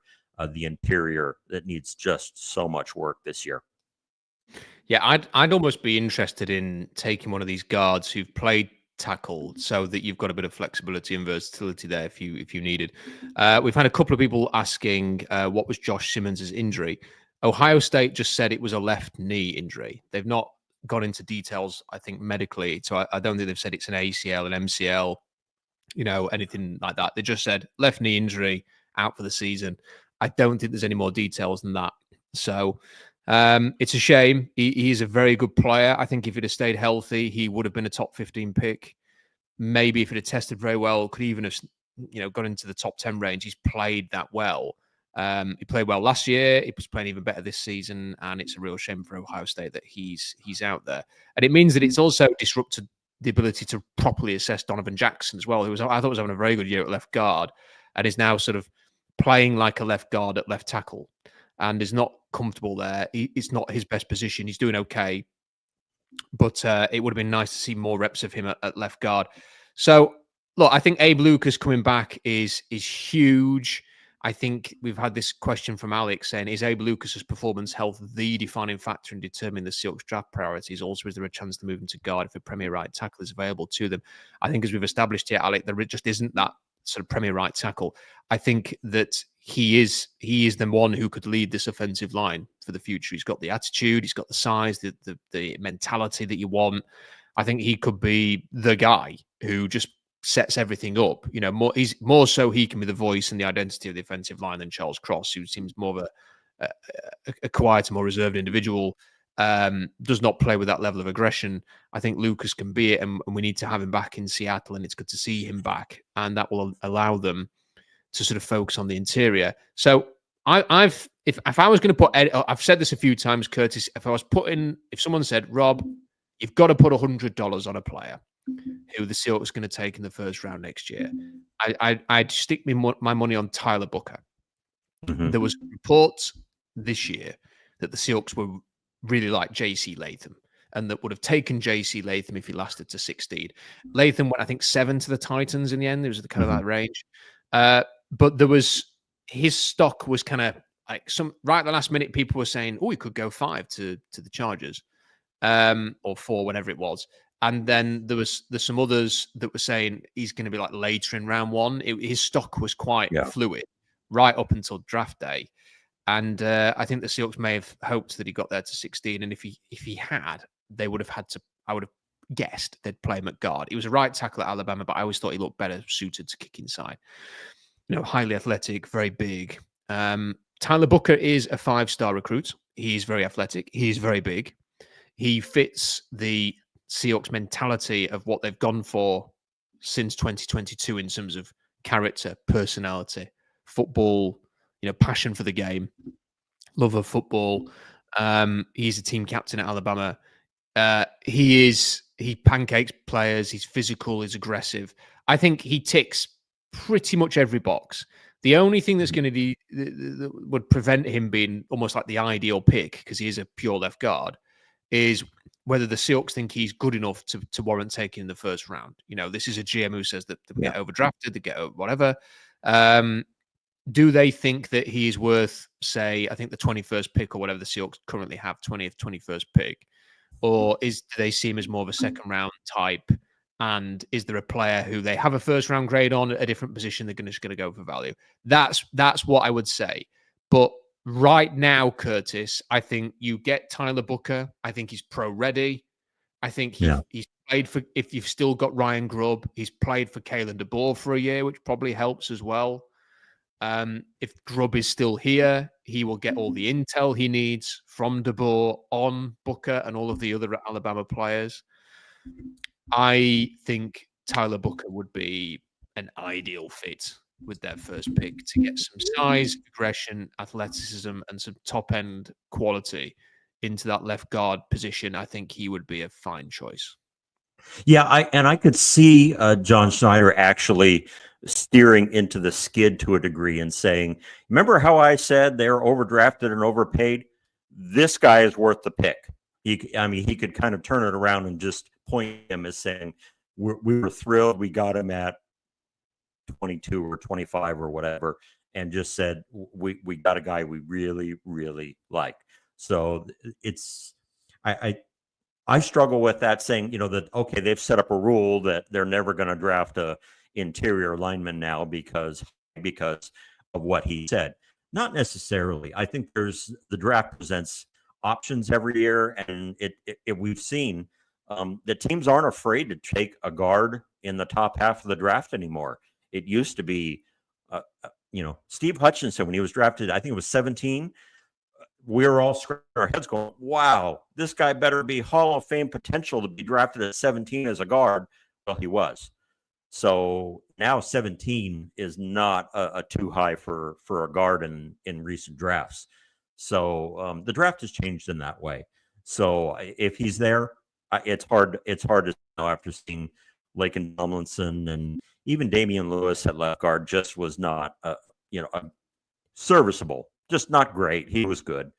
the interior that needs just so much work this year. Yeah, I'd almost be interested in taking one of these guards who've played tackle, so that you've got a bit of flexibility and versatility there if you needed. We've had a couple of people asking what was Josh Simmons' injury. Ohio State just said it was a left knee injury. They've not gone into details, I think, medically. So I don't think they've said it's an ACL, an MCL, anything like that. They just said left knee injury, out for the season. I don't think there's any more details than that. So it's a shame. He is a very good player. I think if he'd have stayed healthy, he would have been a top 15 pick. Maybe if it had tested very well, could even have, got into the top 10 range. He's played that well. He played well last year. He was playing even better this season, and it's a real shame for Ohio State that he's out there. And it means that it's also disrupted the ability to properly assess Donovan Jackson as well, who I thought was having a very good year at left guard, and is now sort of playing like a left guard at left tackle, and is not comfortable there. It's not his best position. He's doing okay, but it would have been nice to see more reps of him at left guard. So, look, I think Abe Lucas coming back is huge. I think we've had this question from Alex saying, is Abe Lucas's performance health the defining factor in determining the Seahawks draft priorities? Also, is there a chance to move him to guard if a premier right tackle is available to them? I think, as we've established here, Alex, there just isn't that sort of premier right tackle. I think that he is the one who could lead this offensive line for the future. He's got the attitude, he's got the size, the mentality that you want. I think he could be the guy who just sets everything up. He's more so he can be the voice and the identity of the offensive line than Charles Cross, who seems more of a quieter, more reserved individual. Does not play with that level of aggression. I think Lucas can be it, and we need to have him back in Seattle, and it's good to see him back, and that will allow them to sort of focus on the interior. So if I was going to put, I've said this a few times, Curtis, if someone said, Rob, you've got to put $100 on a player who the Seahawks are going to take in the first round next year, I'd stick my money on Tyler Booker. Mm-hmm. There was reports this year that the Seahawks were really like J.C. Latham, and that would have taken J.C. Latham if he lasted to 16. Latham went, I think, 7 to the Titans in the end. There was kind of that range. But his stock was kind of like right at the last minute, people were saying, oh, he could go 5 to the Chargers, or 4, whatever it was. And then there's some others that were saying he's going to be like later in round 1. His stock was quite fluid right up until draft day. And I think the Seahawks may have hoped that he got there to 16. And if he had, they would have had to, I would have guessed they'd play him at guard. He was a right tackle at Alabama, but I always thought he looked better suited to kick inside. Highly athletic, very big. Tyler Booker is a 5-star recruit. He's very athletic. He's very big. He fits the Seahawks mentality of what they've gone for since 2022 in terms of character, personality, football, passion for the game, love of football. He's a team captain at Alabama. He pancakes players. He's physical. He's aggressive. I think he ticks pretty much every box. The only thing that's going to that would prevent him being almost like the ideal pick, because he is a pure left guard, is whether the Seahawks think he's good enough to warrant taking in the first round. This is a GM who says that they get overdrafted, they get whatever. Do they think that he is worth, say, I think the 21st pick or whatever the Seahawks currently have, 20th, 21st pick? Or do they see him as more of a second round type? And is there a player who they have a first round grade on at a different position they're just going to go for value? That's what I would say. But right now, Curtis, I think you get Tyler Booker. I think he's pro ready. I think he's played for, if you've still got Ryan Grubb, he's played for Kalen DeBoer for a year, which probably helps as well. If Grubb is still here, he will get all the intel he needs from DeBoer on Booker and all of the other Alabama players. I think Tyler Booker would be an ideal fit with their first pick to get some size, aggression, athleticism, and some top-end quality into that left guard position. I think he would be a fine choice. Yeah, I could see John Schneider actually steering into the skid to a degree and saying, remember how I said they're overdrafted and overpaid? This guy is worth the pick. He could kind of turn it around and just point him as saying, we were thrilled we got him at 22 or 25 or whatever, and just said, we got a guy we really, really like. So it's, I struggle with that, saying, that, okay, they've set up a rule that they're never going to draft a interior lineman now because of what he said. Not necessarily. I think the draft presents options every year, and we've seen that teams aren't afraid to take a guard in the top half of the draft anymore. It used to be, Steve Hutchinson, when he was drafted, I think it was 17. We were all scratching our heads going, wow, this guy better be Hall of Fame potential to be drafted at 17 as a guard. Well, he was. So now 17 is not a too high for a guard in recent drafts. So the draft has changed in that way. So if he's there, it's hard to know after seeing Laken Tomlinson and even Damian Lewis at left guard just was not, serviceable, just not great. He was good.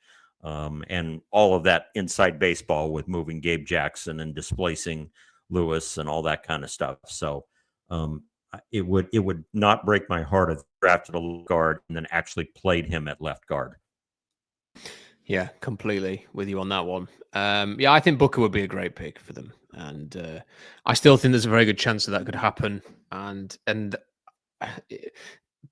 And all of that inside baseball with moving Gabe Jackson and displacing Lewis and all that kind of stuff. So it would not break my heart if drafted a left guard and then actually played him at left guard. Yeah, completely with you on that one. I think Booker would be a great pick for them, and I still think there's a very good chance that could happen. And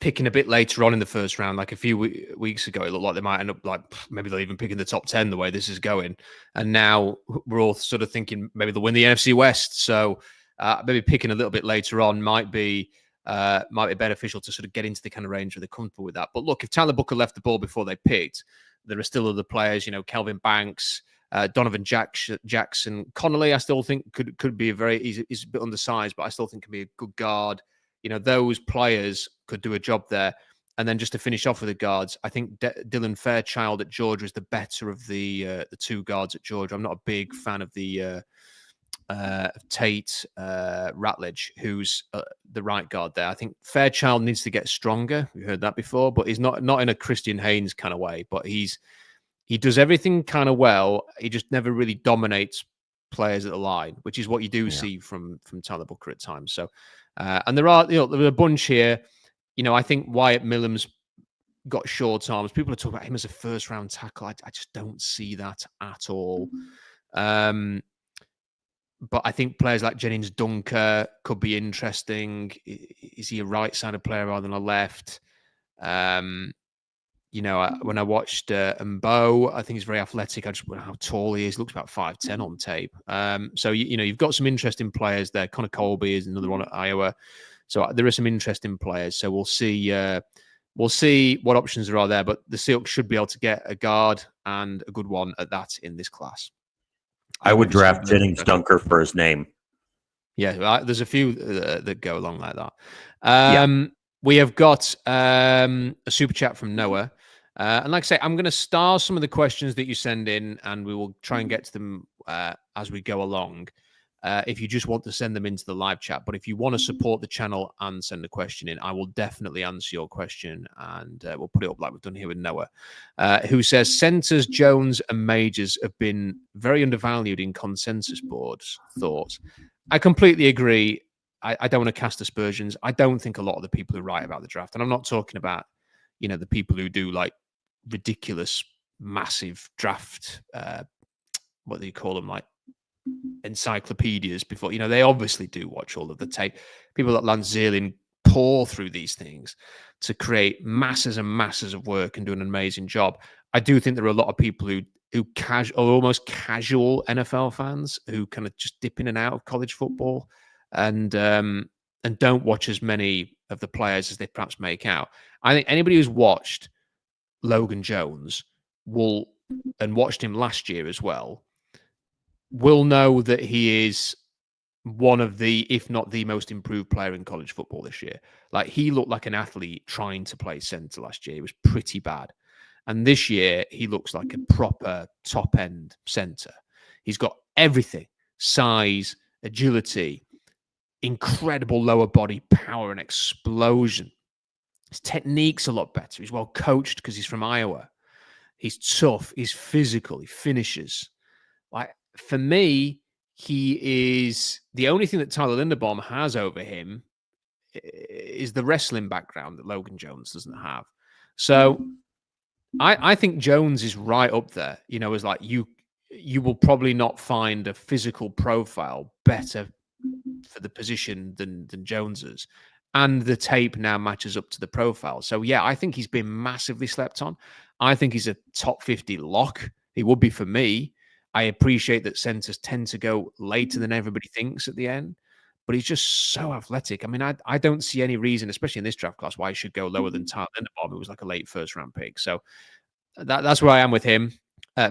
picking a bit later on in the first round, like a few weeks ago, it looked like they might end up like maybe they'll even pick in the top 10 the way this is going. And now we're all sort of thinking maybe they'll win the NFC West. So maybe picking a little bit later on might be beneficial to sort of get into the kind of range where they're comfortable with that. But look, if Tyler Booker left the ball before they picked, there are still other players, Kelvin Banks, Donovan Jackson, Connolly. I still think could be he's a bit undersized, but I still think can be a good guard. Those players could do a job there. And then just to finish off with the guards, I think Dylan Fairchild at Georgia is the better of the two guards at Georgia. I'm not a big fan of the Tate Ratledge, who's the right guard there. I think Fairchild needs to get stronger. We heard that before, but he's not in a Christian Haynes kind of way. But he does everything kind of well. He just never really dominates players at the line, which is what you do see from Tyler Booker at times. So, and there are a bunch here. I think Wyatt Millam's got short arms. People are talking about him as a first round tackle. I just don't see that at all. But I think players like Jennings Dunker could be interesting. Is he a right-sided player rather than a left? When I watched Mbo, I think he's very athletic. I just wonder how tall he is. Looks about 5'10" on tape. So you've got some interesting players there. Connor Colby is another one at Iowa. So there are some interesting players. So we'll see. We'll see what options there are there. But the Seahawks should be able to get a guard and a good one at that in this class. I would draft Jennings Dunker for his name. Yeah, there's a few that go along like that. We have got a super chat from Noah. And like I say, I'm going to star some of the questions that you send in, and we will try and get to them as we go along. if you just want to send them into the live chat. But if you want to support the channel and send a question in, I will definitely answer your question, and we'll put it up like we've done here with Noah, who says centers Jones and Majors have been very undervalued in consensus boards. Thoughts? I completely agree. I don't want to cast aspersions. I don't think a lot of the people who write about the draft, and I'm not talking about, the people who do like ridiculous, massive draft, what do you call them, like encyclopedias before, they obviously do watch all of the tape. People like Lance Zierlein pour through these things to create masses and masses of work and do an amazing job. I do think there are a lot of people who are almost casual NFL fans who kind of just dip in and out of college football and don't watch as many of the players as they perhaps make out. I think anybody who's watched Logan Jones and watched him last year as well, will know that he is one of the, if not the most improved player in college football this year. Like, he looked like an athlete trying to play center last year. It was pretty bad. And this year, he looks like a proper top-end center. He's got everything: size, agility, incredible lower body power and explosion. His technique's a lot better. He's well coached because he's from Iowa. He's tough. He's physical. He finishes. Like, for me, he is the only thing that Tyler Linderbaum has over him is the wrestling background that Logan Jones doesn't have. So I think Jones is right up there, as like you will probably not find a physical profile better for the position than Jones's. And the tape now matches up to the profile. So, yeah, I think he's been massively slept on. I think he's a top 50 lock. He would be for me. I appreciate that centers tend to go later than everybody thinks at the end, but he's just so athletic. I mean, I don't see any reason, especially in this draft class, why he should go lower than Tyler Linderbaum, who was like a late first-round pick. So that's where I am with him.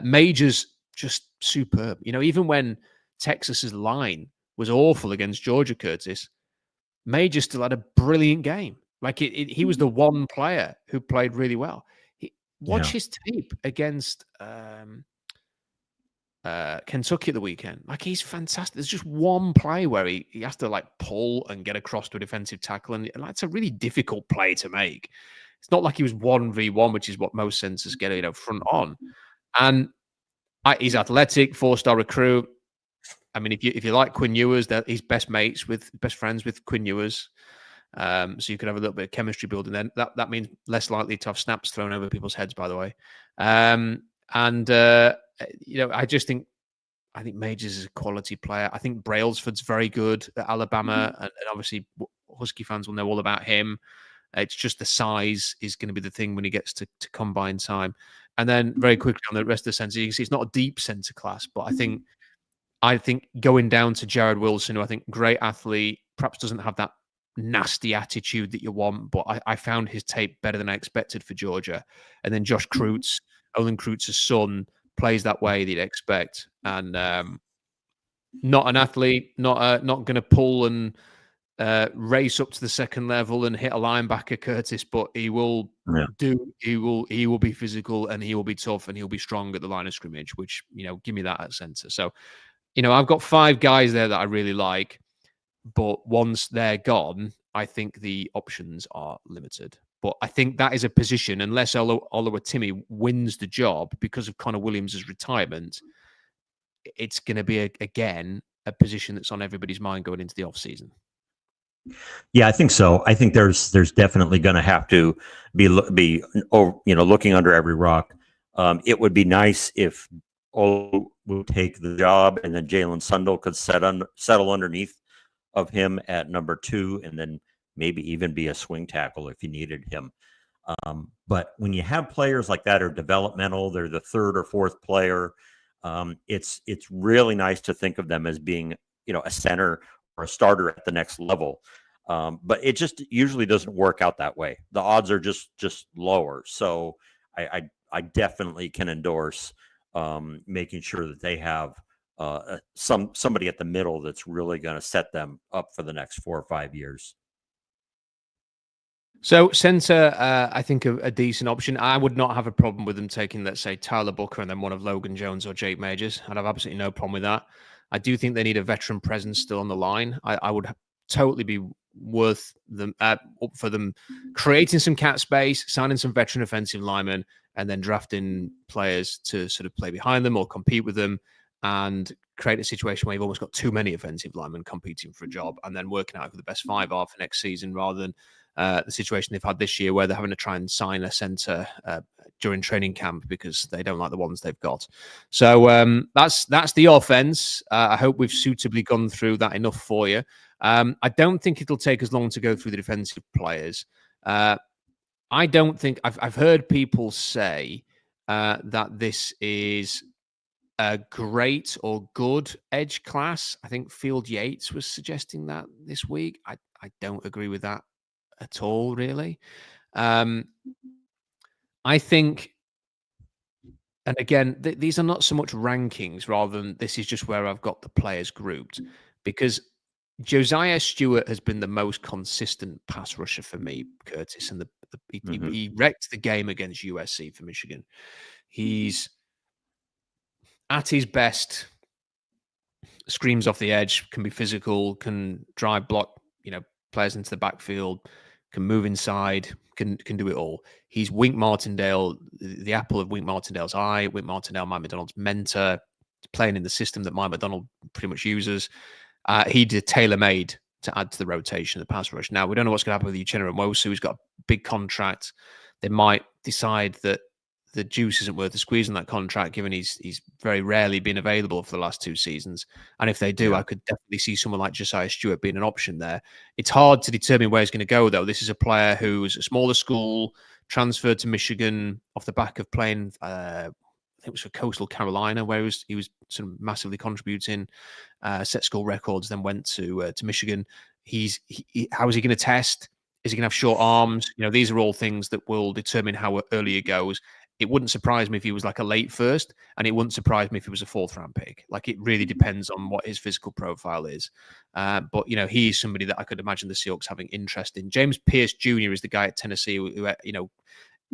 Majors, just superb. Even when Texas's line was awful against Georgia, Curtis, Major still had a brilliant game. Like, he was the one player who played really well. Watch his tape against Kentucky at the weekend. Like, he's fantastic. There's just one play where he has to like pull and get across to a defensive tackle, and that's a really difficult play to make. It's not like he was 1v1, which is what most centers get, front on. And he's athletic, 4-star recruit. I mean, if you like Quinn Ewers, that he's best friends with Quinn Ewers. So you could have a little bit of chemistry building then. That means less likely to have snaps thrown over people's heads, by the way. I think Majors is a quality player. I think Brailsford's very good at Alabama, and obviously Husky fans will know all about him. It's just the size is going to be the thing when he gets to combine time. And then very quickly on the rest of the centers, you can see it's not a deep center class, but I think going down to Jared Wilson, who I think great athlete, perhaps doesn't have that nasty attitude that you want, but I found his tape better than I expected for Georgia. And then Josh Kreutz, Olin Kreutz's son, plays that way that you'd expect, and not an athlete, not going to pull and race up to the second level and hit a linebacker, Curtis, but he will he will be physical, and he will be tough, and he'll be strong at the line of scrimmage, which, give me that at center. So, I've got 5 guys there that I really like, but once they're gone, I think the options are limited. But I think that is a position, unless Oluwatimi wins the job because of Connor Williams' retirement, it's going to be, again, a position that's on everybody's mind going into the offseason. Yeah, I think so. I think there's definitely going to have to be looking under every rock. It would be nice if Olu would take the job, and then Jalen Sundle could settle underneath of him at number 2, and then maybe even be a swing tackle if you needed him. But when you have players like that are developmental, they're the 3rd or 4th player. It's really nice to think of them as being, a center or a starter at the next level. But it just usually doesn't work out that way. The odds are just lower. So I definitely can endorse making sure that they have somebody at the middle that's really going to set them up for the next 4 or 5 years. So center, I think a decent option. I would not have a problem with them taking, let's say, Tyler Booker and then one of Logan Jones or Jake Majors. I'd have absolutely no problem with that. I do think they need a veteran presence still on the line. I would totally be worth them up for them creating some cap space, signing some veteran offensive linemen, and then drafting players to sort of play behind them or compete with them, and create a situation where you've almost got too many offensive linemen competing for a job, and then working out who the best five are for next season, rather than the situation they've had this year where they're having to try and sign a center during training camp because they don't like the ones they've got. So that's the offense. I hope we've suitably gone through that enough for you. I don't think it'll take as long to go through the defensive players. I don't think I've heard people say that this is a great or good edge class. I think Field Yates was suggesting that this week. I don't agree with that at all, really. I think, and again, these are not so much rankings, rather than this is just where I've got the players grouped, because Josiah Stewart has been the most consistent pass rusher for me, Curtis, and he wrecked the game against USC for Michigan. He's at his best, screams off the edge, can be physical, can drive block, players into the backfield, can move inside, can do it all. He's Wink Martindale, the apple of Wink Martindale's eye. Wink Martindale, Mike Macdonald's mentor, playing in the system that Mike Macdonald pretty much uses. He did tailor-made to add to the rotation, the pass rush. Now, we don't know what's going to happen with Uchenna Nwosu. He's got a big contract. They might decide that the juice isn't worth the squeeze on that contract, given he's very rarely been available for the last 2 seasons. And if they do, I could definitely see someone like Josiah Stewart being an option there. It's hard to determine where he's going to go, though. This is a player who's a smaller school, transferred to Michigan off the back of playing, I think it was for Coastal Carolina, where he was sort of massively contributing, set school records, then went to Michigan. How is he going to test? Is he going to have short arms? These are all things that will determine how early he goes. It wouldn't surprise me if he was like a late first, and it wouldn't surprise me if he was a 4th-round pick. Like, it really depends on what his physical profile is. But he is somebody that I could imagine the Seahawks having interest in. James Pierce Jr. is the guy at Tennessee who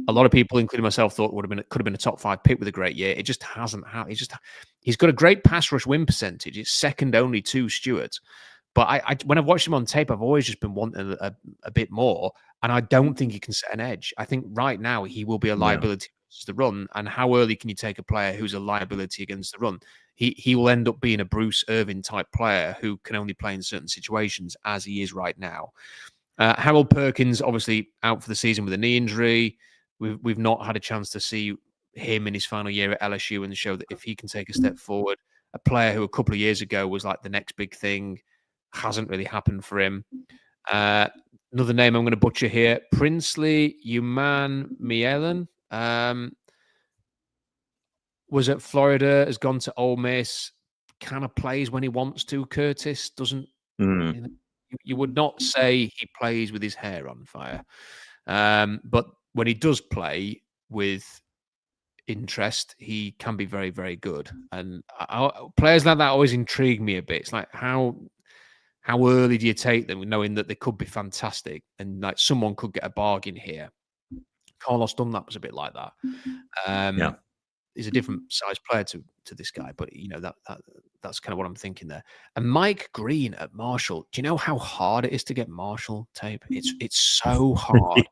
a lot of people, including myself, thought could have been a top 5 pick with a great year. It just hasn't happened. He's got a great pass rush win percentage. It's second only to Stewart. But when I've watched him on tape, I've always just been wanting a bit more. And I don't think he can set an edge. I think right now he will be a liability against the run. And how early can you take a player who's a liability against the run? He will end up being a Bruce Irvin type player who can only play in certain situations, as he is right now. Harold Perkins, obviously out for the season with a knee injury. We've not had a chance to see him in his final year at LSU and show that if he can take a step forward, a player who a couple of years ago was like the next big thing, hasn't really happened for him. Another name I'm going to butcher here, Princely Uman-Mielen, was at Florida, has gone to Ole Miss, kind of plays when he wants to. Curtis doesn't. You would not say he plays with his hair on fire, but when he does play with interest, he can be very, very good. And players like that always intrigue me a bit. It's like, how early do you take them, knowing that they could be fantastic and like someone could get a bargain here? Carlos Dunlap was a bit like that. He's a different size player to this guy, but that's kind of what I'm thinking there. And Mike Green at Marshall. Do you know how hard it is to get Marshall tape? It's so hard.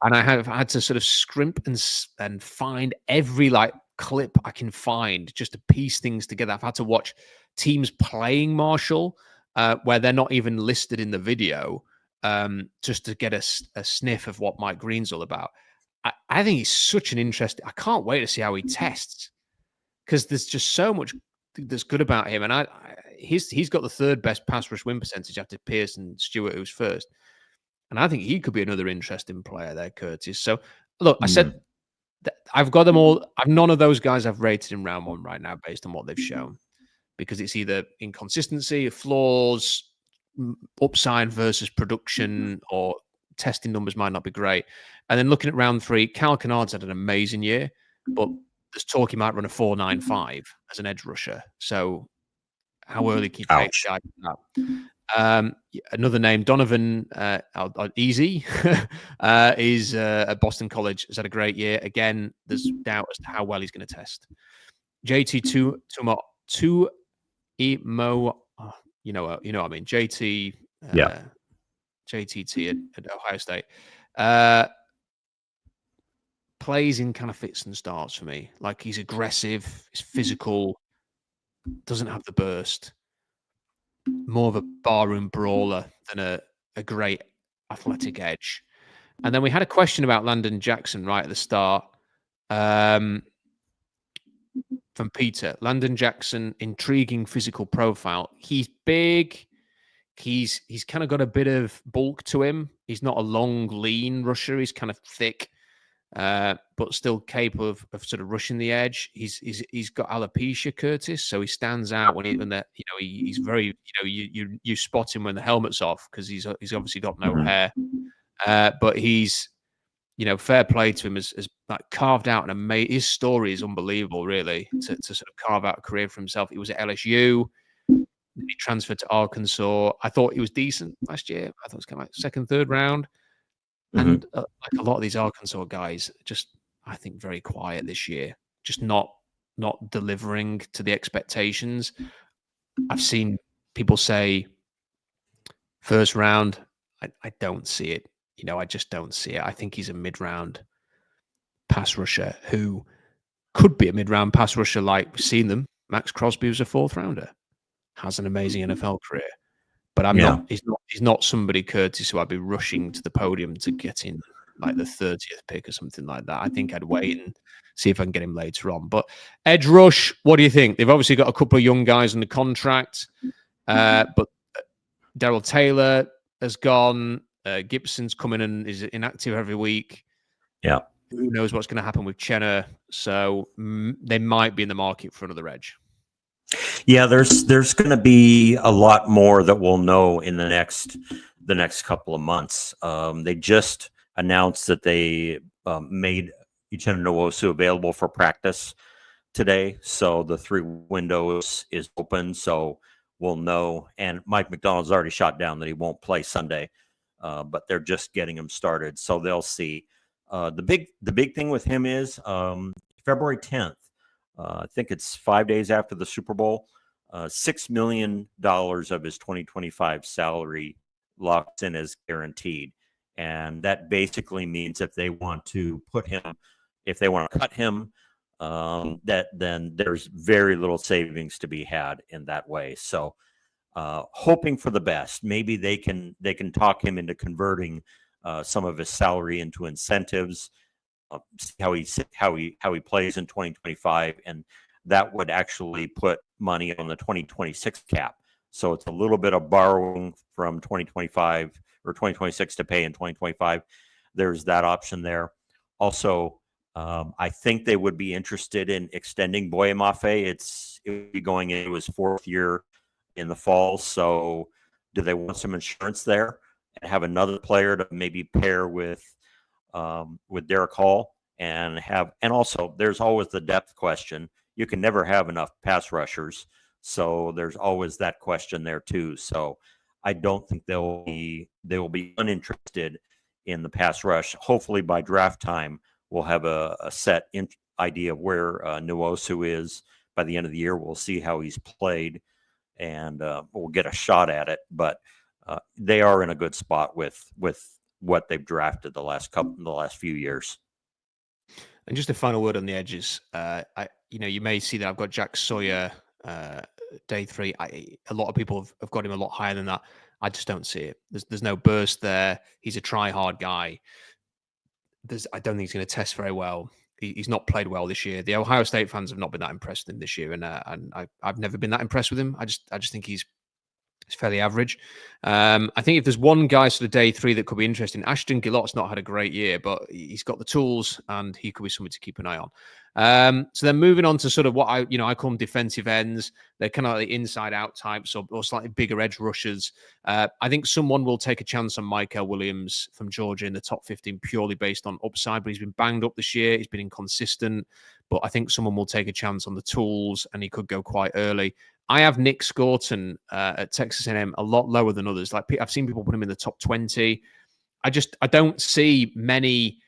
And I have had to sort of scrimp and find every clip I can find just to piece things together. I've had to watch teams playing Marshall where they're not even listed in the video, just to get a sniff of what Mike Green's all about. I think he's such an interesting. I can't wait to see how he tests, because there's just so much that's good about him. And he's got the 3rd best pass rush win percentage after Pierce and Stewart, who's first. And I think he could be another interesting player there, Curtis. So, look, I said I've got them all. None of those guys I've rated in round 1 right now based on what they've shown, because it's either inconsistency, flaws, upside versus production, or testing numbers might not be great. And then looking at round 3, Cal Kennard's had an amazing year, but there's talk he might run a 4.95 as an edge rusher. So how early can you take a guy like that? Another name, Donovan Easy, is at Boston College, has had a great year. Again, there's doubt as to how well he's going to test. JT Mo, you know what I mean, JT, JTT at Ohio State, plays in kind of fits and starts for me. Like, he's aggressive, he's physical, doesn't have the burst, more of a barroom brawler than a great athletic edge. And then we had a question about Landon Jackson right at the start. From Peter. Landon Jackson, intriguing physical profile. He's big. He's kind of got a bit of bulk to him. He's not a long, lean rusher. He's kind of thick, but still capable of sort of rushing the edge. He's got alopecia, Curtis, so he stands out when he's very, you spot him when the helmet's off because he's obviously got no hair, but he's, fair play to him, as like carved out an amazing. His story is unbelievable, really, to sort of carve out a career for himself. He was at LSU. He transferred to Arkansas. I thought he was decent last year. I thought it was kind of like second, third round. And like a lot of these Arkansas guys, just, I think, very quiet this year. Just not delivering to the expectations. I've seen people say first round. I don't see it. I just don't see it. I think he's a mid-round pass rusher who could be a mid-round pass rusher like we've seen them. Max Crosby was a fourth rounder, has an amazing NFL career. But he's not somebody, Curtis, who I'd be rushing to the podium to get in like the 30th pick or something like that. I think I'd wait and see if I can get him later on. But edge rush, what do you think? They've obviously got a couple of young guys on the contract, but Darrell Taylor has gone. Gibson's coming and is inactive every week. Yeah. Who knows what's going to happen with Chenna? So they might be in the market for another edge. Yeah, there's going to be a lot more that we'll know in the next couple of months. They just announced that they made Uchenna Nwosu available for practice today, so the 3 windows is open. So we'll know. And Mike McDonald's already shot down that he won't play Sunday. But they're just getting him started, so they'll see. The big thing with him is February 10th. I think it's 5 days after the Super Bowl. $6 million of his 2025 salary locked in as guaranteed, and that basically means if they want to cut him, then there's very little savings to be had in that way. So. Hoping for the best. Maybe they can talk him into converting some of his salary into incentives. See how he plays in 2025, and that would actually put money on the 2026 cap. So it's a little bit of borrowing from 2025 or 2026 to pay in 2025. There's that option there. Also, I think they would be interested in extending Boye Mafe. It would be going into his 4th year in the fall. So do they want some insurance there and have another player to maybe pair with Derek Hall and also there's always the depth question. You can never have enough pass rushers. So there's always that question there too. So I don't think they will be uninterested in the pass rush. Hopefully by draft time, we'll have a set idea of where Nwosu is by the end of the year. We'll see how he's played. And we'll get a shot at it, but they are in a good spot with what they've drafted the last few years. And just a final word on the edges. You may see that I've got Jack Sawyer day 3. A lot of people have got him a lot higher than that. I just don't see it. There's no burst there. He's a try-hard guy. I don't think he's going to test very well. He's not played well this year. The Ohio State fans have not been that impressed with him this year, and I've never been that impressed with him. I just think he's fairly average. I think if there's one guy sort of day 3 that could be interesting, Ashton Gillott's not had a great year, but he's got the tools and he could be something to keep an eye on. So then moving on to sort of what I call them defensive ends. They're kind of like the inside-out types or slightly bigger edge rushers. I think someone will take a chance on Michael Williams from Georgia in the top 15 purely based on upside, but he's been banged up this year. He's been inconsistent, but I think someone will take a chance on the tools and he could go quite early. I have Nick Scorton at Texas A&M a lot lower than others. Like I've seen people put him in the top 20. I don't see many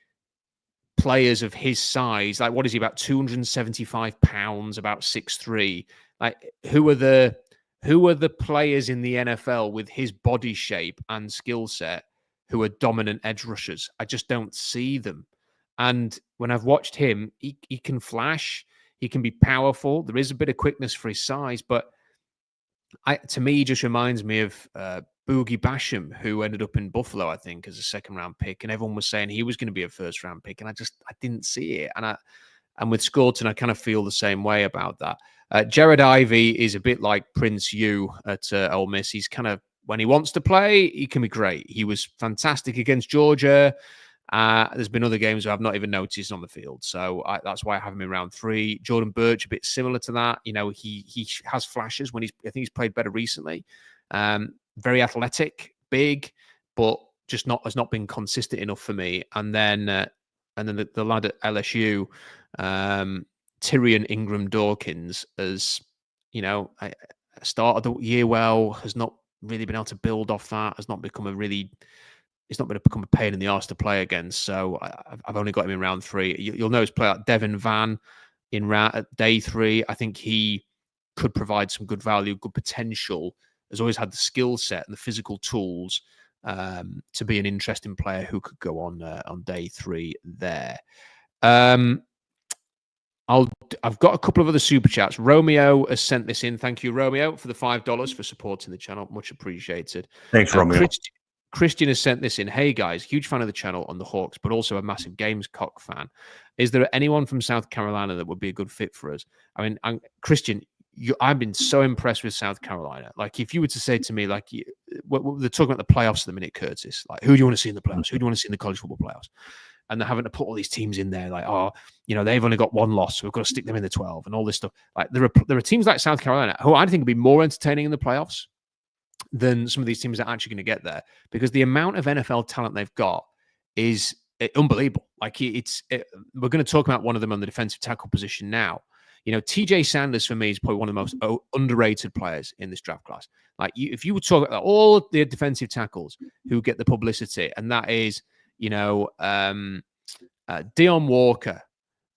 players of his size. Like, what is he, about 275 pounds, about 6'3"? Like, who are the who are the players in the NFL with his body shape and skill set who are dominant edge rushers? I just don't see them. And when I've watched him, he can flash, he can be powerful. There is a bit of quickness for his size, but to me, he just reminds me of Boogie Basham, who ended up in Buffalo, I think, as a second-round pick, and everyone was saying he was going to be a first-round pick, and I didn't see it. And with Scourton, I kind of feel the same way about that. Jared Ivey is a bit like Prince Yu at Ole Miss. He's kind of, when he wants to play, he can be great. He was fantastic against Georgia. There's been other games where I've not even noticed on the field. So that's why I have him in round 3. Jordan Birch, a bit similar to that. You know, he has flashes when I think he's played better recently. Very athletic, big, but just has not been consistent enough for me. And then the lad at LSU, Tyrion Ingram Dawkins, as you know, started the year well, has not really been able to build off that, has not become it's not going to become a pain in the arse to play against. So I've only got him in round 3. You'll notice play like Devin Van at day 3. I think he could provide some good value, good potential. Has always had the skill set and the physical tools to be an interesting player who could go on day 3 there. I've got a couple of other super chats. Romeo has sent this in. Thank you, Romeo, for the $5 for supporting the channel. Much appreciated. Thanks, Romeo. Christian has sent this in. Hey guys, huge fan of the channel on the Hawks, but also a massive Gamescock fan. Is there anyone from South Carolina that would be a good fit for us? I mean, Christian, I've been so impressed with South Carolina. Like, if you were to say to me, like, they're talking about the playoffs at the minute, Curtis. Like, who do you want to see in the playoffs? Who do you want to see in the college football playoffs? And they're having to put all these teams in there, like, oh, you know, they've only got one loss, so we've got to stick them in the 12 and all this stuff. Like, there are teams like South Carolina who I think would be more entertaining in the playoffs than some of these teams that are actually going to get there, because the amount of NFL talent they've got is unbelievable. Like, we're going to talk about one of them on the defensive tackle position now. You know, TJ Sanders for me is probably one of the most underrated players in this draft class. Like, if you would talk about all of the defensive tackles who get the publicity, and that is, you know, Deion Walker,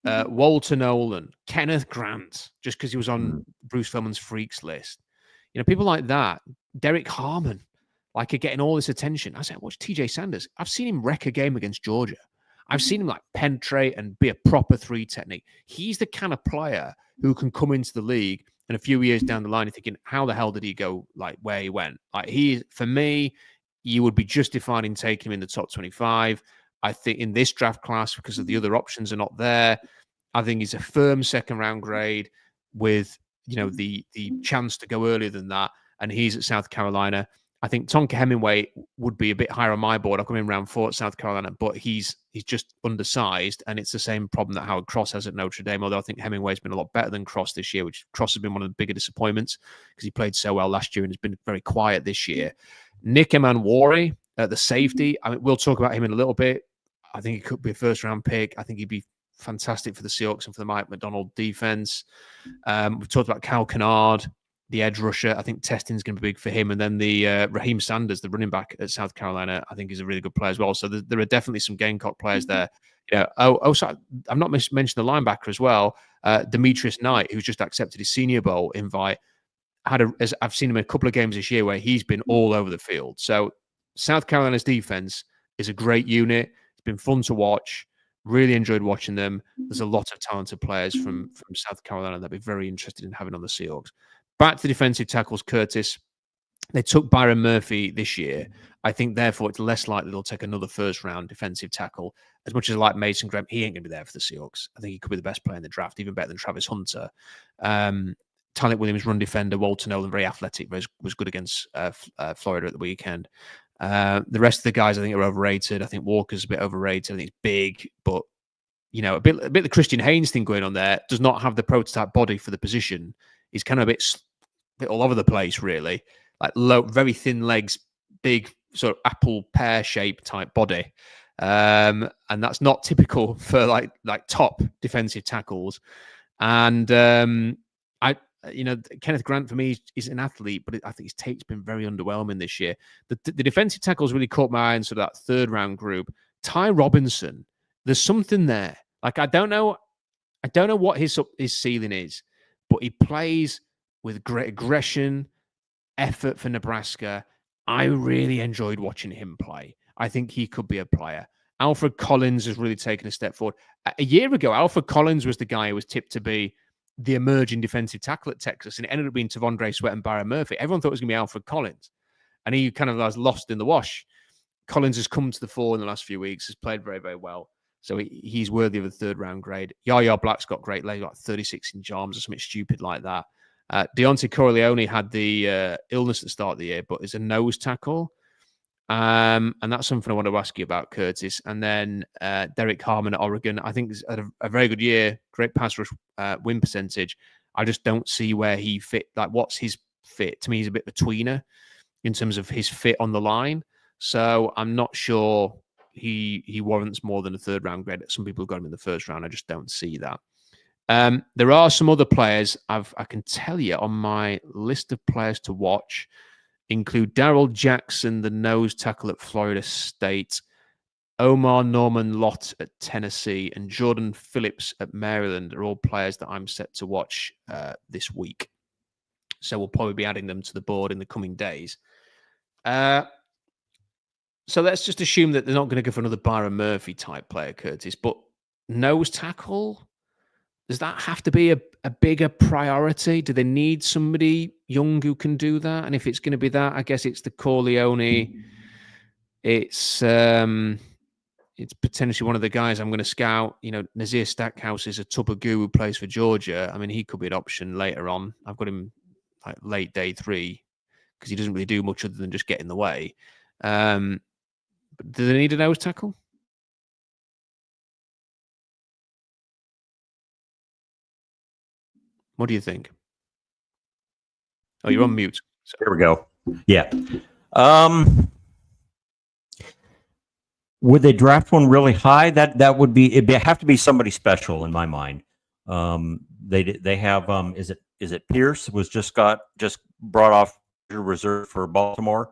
Walter Nolan, Kenneth Grant, just because he was on Bruce Feldman's Freaks list. You know, people like that, Derek Harmon, like, are getting all this attention. I said, watch TJ Sanders. I've seen him wreck a game against Georgia. I've seen him like penetrate and be a proper 3 technique. He's the kind of player who can come into the league and a few years down the line, you're thinking, how the hell did he go like where he went? Like, for me, you would be justified in taking him in the top 25. I think in this draft class, because of the other options are not there, I think he's a firm second round grade with, you know, the chance to go earlier than that. And he's at South Carolina. I think Tonka Hemingway would be a bit higher on my board. I'll come in round 4 at South Carolina, but he's just undersized, and it's the same problem that Howard Cross has at Notre Dame, although I think Hemingway's been a lot better than Cross this year, which Cross has been one of the bigger disappointments because he played so well last year and has been very quiet this year. Nick Emanwari, the safety, I mean, we'll talk about him in a little bit. I think he could be a first-round pick. I think he'd be fantastic for the Seahawks and for the Mike McDonald defense. We've talked about Cal Kennard, the edge rusher. I think testing is going to be big for him. And then the Raheem Sanders, the running back at South Carolina, I think is a really good player as well. So there are definitely some Gamecock players there. Yeah. So I've not mentioned the linebacker as well. Demetrius Knight, who's just accepted his Senior Bowl invite, I've seen him in a couple of games this year where he's been all over the field. So South Carolina's defense is a great unit. It's been fun to watch. Really enjoyed watching them. There's a lot of talented players from South Carolina that I'd be very interested in having on the Seahawks. Back to defensive tackles, Curtis. They took Byron Murphy this year. I think, therefore, it's less likely they'll take another first-round defensive tackle. As much as I like Mason Graham, he ain't going to be there for the Seahawks. I think he could be the best player in the draft, even better than Travis Hunter. Tyler Williams, run defender. Walter Nolan, very athletic, was good against Florida at the weekend. The rest of the guys, I think, are overrated. I think Walker's a bit overrated. I think he's big, but, you know, a bit the Christian Haynes thing going on there. Does not have the prototype body for the position. He's kind of a bit all over the place, really. Like low, very thin legs, big sort of apple pear shape type body, and that's not typical for like top defensive tackles. And Kenneth Grant for me is an athlete, but I think his tape's been very underwhelming this year. The defensive tackles really caught my eye in sort of that third round group. Ty Robinson, there's something there. Like, I don't know what his ceiling is, but he plays with great aggression, effort for Nebraska. I really enjoyed watching him play. I think he could be a player. Alfred Collins has really taken a step forward. A year ago, Alfred Collins was the guy who was tipped to be the emerging defensive tackle at Texas, and it ended up being Tavondre Sweat and Byron Murphy. Everyone thought it was going to be Alfred Collins, and he kind of was lost in the wash. Collins has come to the fore in the last few weeks, has played very, very well. So he's worthy of a third-round grade. Yaya Black's got great legs, like 36 inch arms or something stupid like that. Deontay Corleone had the illness at the start of the year, but is a nose tackle. And that's something I want to ask you about, Curtis. And then Derek Harmon at Oregon, I think, had a very good year, great pass rush win percentage. I just don't see where he fit. Like, what's his fit? To me, he's a bit of a tweener in terms of his fit on the line. So I'm not sure he warrants more than a third-round grade. Some people have got him in the first round. I just don't see that. There are some other players I can tell you on my list of players to watch include Darrell Jackson, the nose tackle at Florida State, Omar Norman Lott at Tennessee, and Jordan Phillips at Maryland are all players that I'm set to watch this week. So we'll probably be adding them to the board in the coming days. So let's just assume that they're not going to go for another Byron Murphy type player, Curtis. But nose tackle, does that have to be a bigger priority? Do they need somebody young who can do that? And if it's going to be that, I guess it's the Corleone. It's potentially one of the guys I'm going to scout. You know, Nazir Stackhouse is a Tubagu who plays for Georgia. I mean, he could be an option later on. I've got him like late day 3 because he doesn't really do much other than just get in the way. But do they need a nose tackle? What do you think? Oh, you're on mute. So. Here we go. Yeah. Would they draft one really high? That would be, it'd have to be somebody special in my mind. They have is it Pierce was just brought off reserve for Baltimore,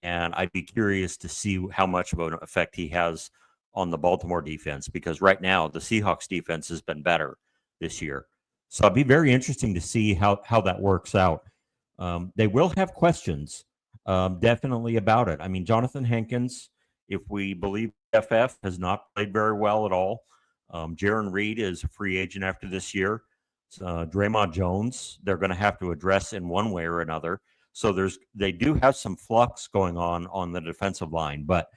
and I'd be curious to see how much of an effect he has on the Baltimore defense, because right now the Seahawks defense has been better this year. So it'd be very interesting to see how that works out. They will have questions, definitely, about it. I mean, Jonathan Hankins, if we believe FF, has not played very well at all. Jaron Reed is a free agent after this year. Draymond Jones, they're going to have to address in one way or another. So they do have some flux going on the defensive line. But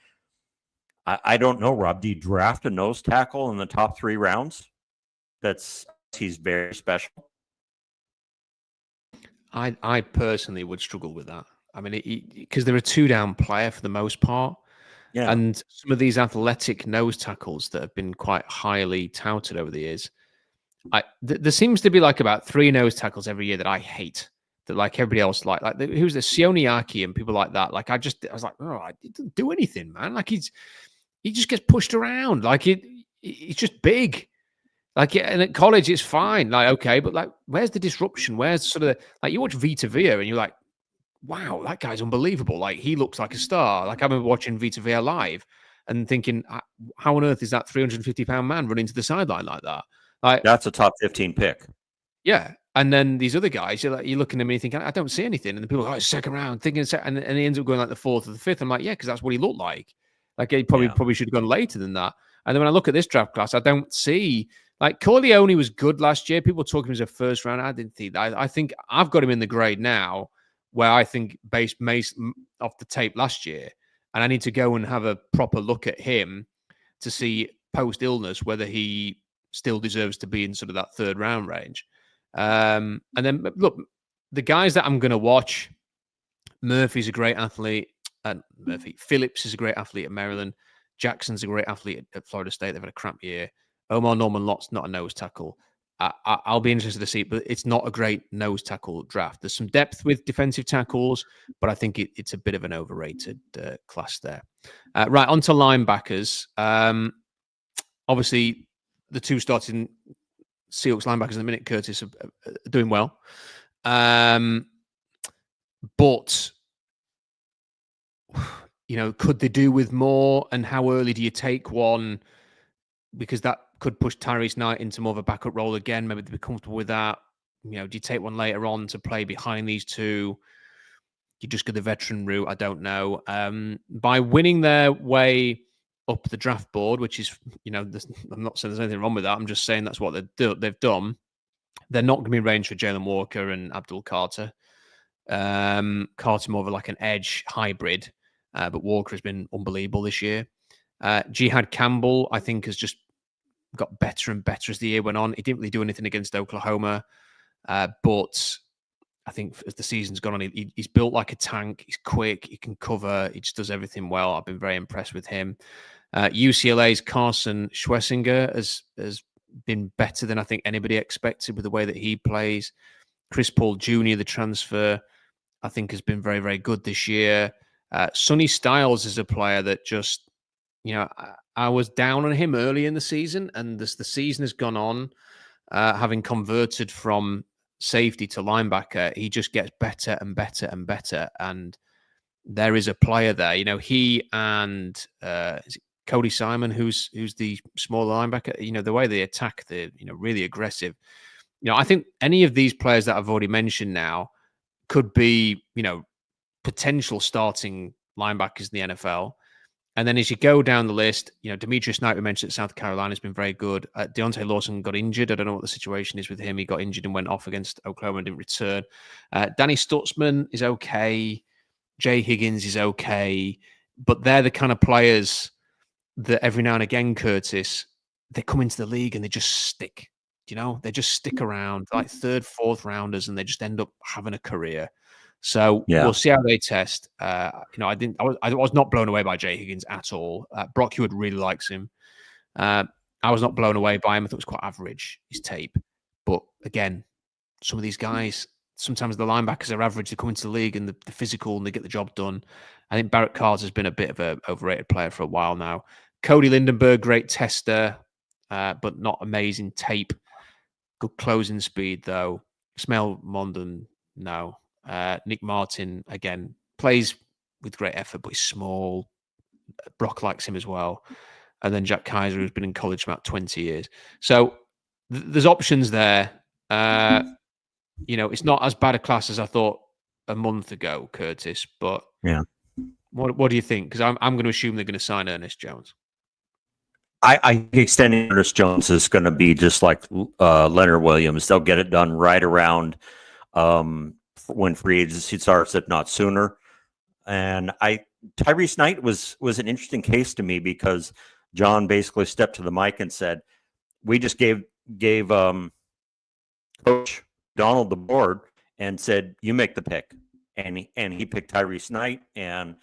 I don't know, Rob. Do you draft a nose tackle in the top 3 rounds? He's very special. I personally would struggle with that. I mean, because they're a 2-down player for the most part. Yeah. And some of these athletic nose tackles that have been quite highly touted over the years, there seems to be like about 3 nose tackles every year that I hate, that like everybody else like who's the Sioniaki and people like that. Like I was like, oh, he doesn't do anything, man. Like he just gets pushed around. Like he's just big. Like, and at college it's fine. Like, okay, but like, where's the disruption? Where's sort of like you watch Vita Vea and you're like, wow, that guy's unbelievable. Like, he looks like a star. Like, I remember watching Vita Vea live and thinking, how on earth is that 350-pound man running to the sideline like that? Like, that's a top 15 pick. Yeah. And then these other guys, you're looking at me thinking, I don't see anything. And the people go, it's second round, thinking, and he ends up going like the 4th or the 5th. I'm like, yeah, because that's what he looked like. Like, he probably should have gone later than that. And then when I look at this draft class, I don't see, like, Corleone was good last year. People talking as a first round. I didn't think that. I think I've got him in the grade now, where I think based off the tape last year, and I need to go and have a proper look at him to see post illness whether he still deserves to be in sort of that 3rd round range. And then look, the guys that I'm going to watch, Murphy's a great athlete. Phillips is a great athlete at Maryland. Jackson's a great athlete at Florida State. They've had a crap year. Omar Norman Lott's not a nose tackle. I'll be interested to see, but it's not a great nose tackle draft. There's some depth with defensive tackles, but I think it's a bit of an overrated class there. Right, on to linebackers. Obviously, the 2 starting Seahawks linebackers in the minute, Curtis, are doing well. But, you know, could they do with more? And how early do you take one? Because that could push Tyrese Knight into more of a backup role again. Maybe they'd be comfortable with that. You know, do you take one later on to play behind these 2? you just go the veteran route? I don't know. By winning their way up the draft board, which is, I'm not saying there's anything wrong with that. I'm just saying that's what they've done. They're not going to be in range for Jalen Walker and Abdul Carter. Carter more of like an edge hybrid, but Walker has been unbelievable this year. Jihad Campbell, I think, has just got better and better as the year went on. He didn't really do anything against Oklahoma, but I think as the season's gone on, he's built like a tank. He's quick. He can cover. He just does everything well. I've been very impressed with him. UCLA's Carson Schwessinger has been better than I think anybody expected with the way that he plays. Chris Paul Jr., the transfer, I think has been very, very good this year. Sonny Styles is a player that just, I was down on him early in the season, and as the season has gone on, having converted from safety to linebacker, he just gets better and better and better. And there is a player there, he and is it Cody Simon, who's the smaller linebacker, the way they attack, they're, really aggressive. I think any of these players that I've already mentioned now could be, potential starting linebackers in the NFL. And then as you go down the list, Demetrius Knight, we mentioned at South Carolina, has been very good. Deontay Lawson got injured. I don't know what the situation is with him. He got injured and went off against Oklahoma and didn't return. Danny Stutzman is okay. Jay Higgins is okay. But they're the kind of players that every now and again, Curtis, they come into the league and they just stick. They just stick around like third, fourth rounders, and they just end up having a career. So we'll see how they test. I was not blown away by Jay Higgins at all. Brock Hewitt really likes him. I was not blown away by him. I thought it was quite average, his tape. But again, some of these guys, sometimes the linebackers are average. They come into the league and they're physical and they get the job done. I think Barrett Carter has been a bit of an overrated player for a while now. Cody Lindenberg, great tester, but not amazing tape. Good closing speed, though. Smell Mondon, no. Nick Martin, again, plays with great effort, but he's small. Brock likes him as well. And then Jack Kaiser, who's been in college for about 20 years. So there's options there. It's not as bad a class as I thought a month ago, Curtis, but yeah. What do you think? Because I'm going to assume they're going to sign Ernest Jones. I think extending Ernest Jones is going to be just like Leonard Williams. They'll get it done right around when free agency starts, if not sooner. And Tyrese Knight was an interesting case to me because John basically stepped to the mic and said, "We just gave Coach Donald the board and said, you make the pick." And he picked Tyrese Knight, and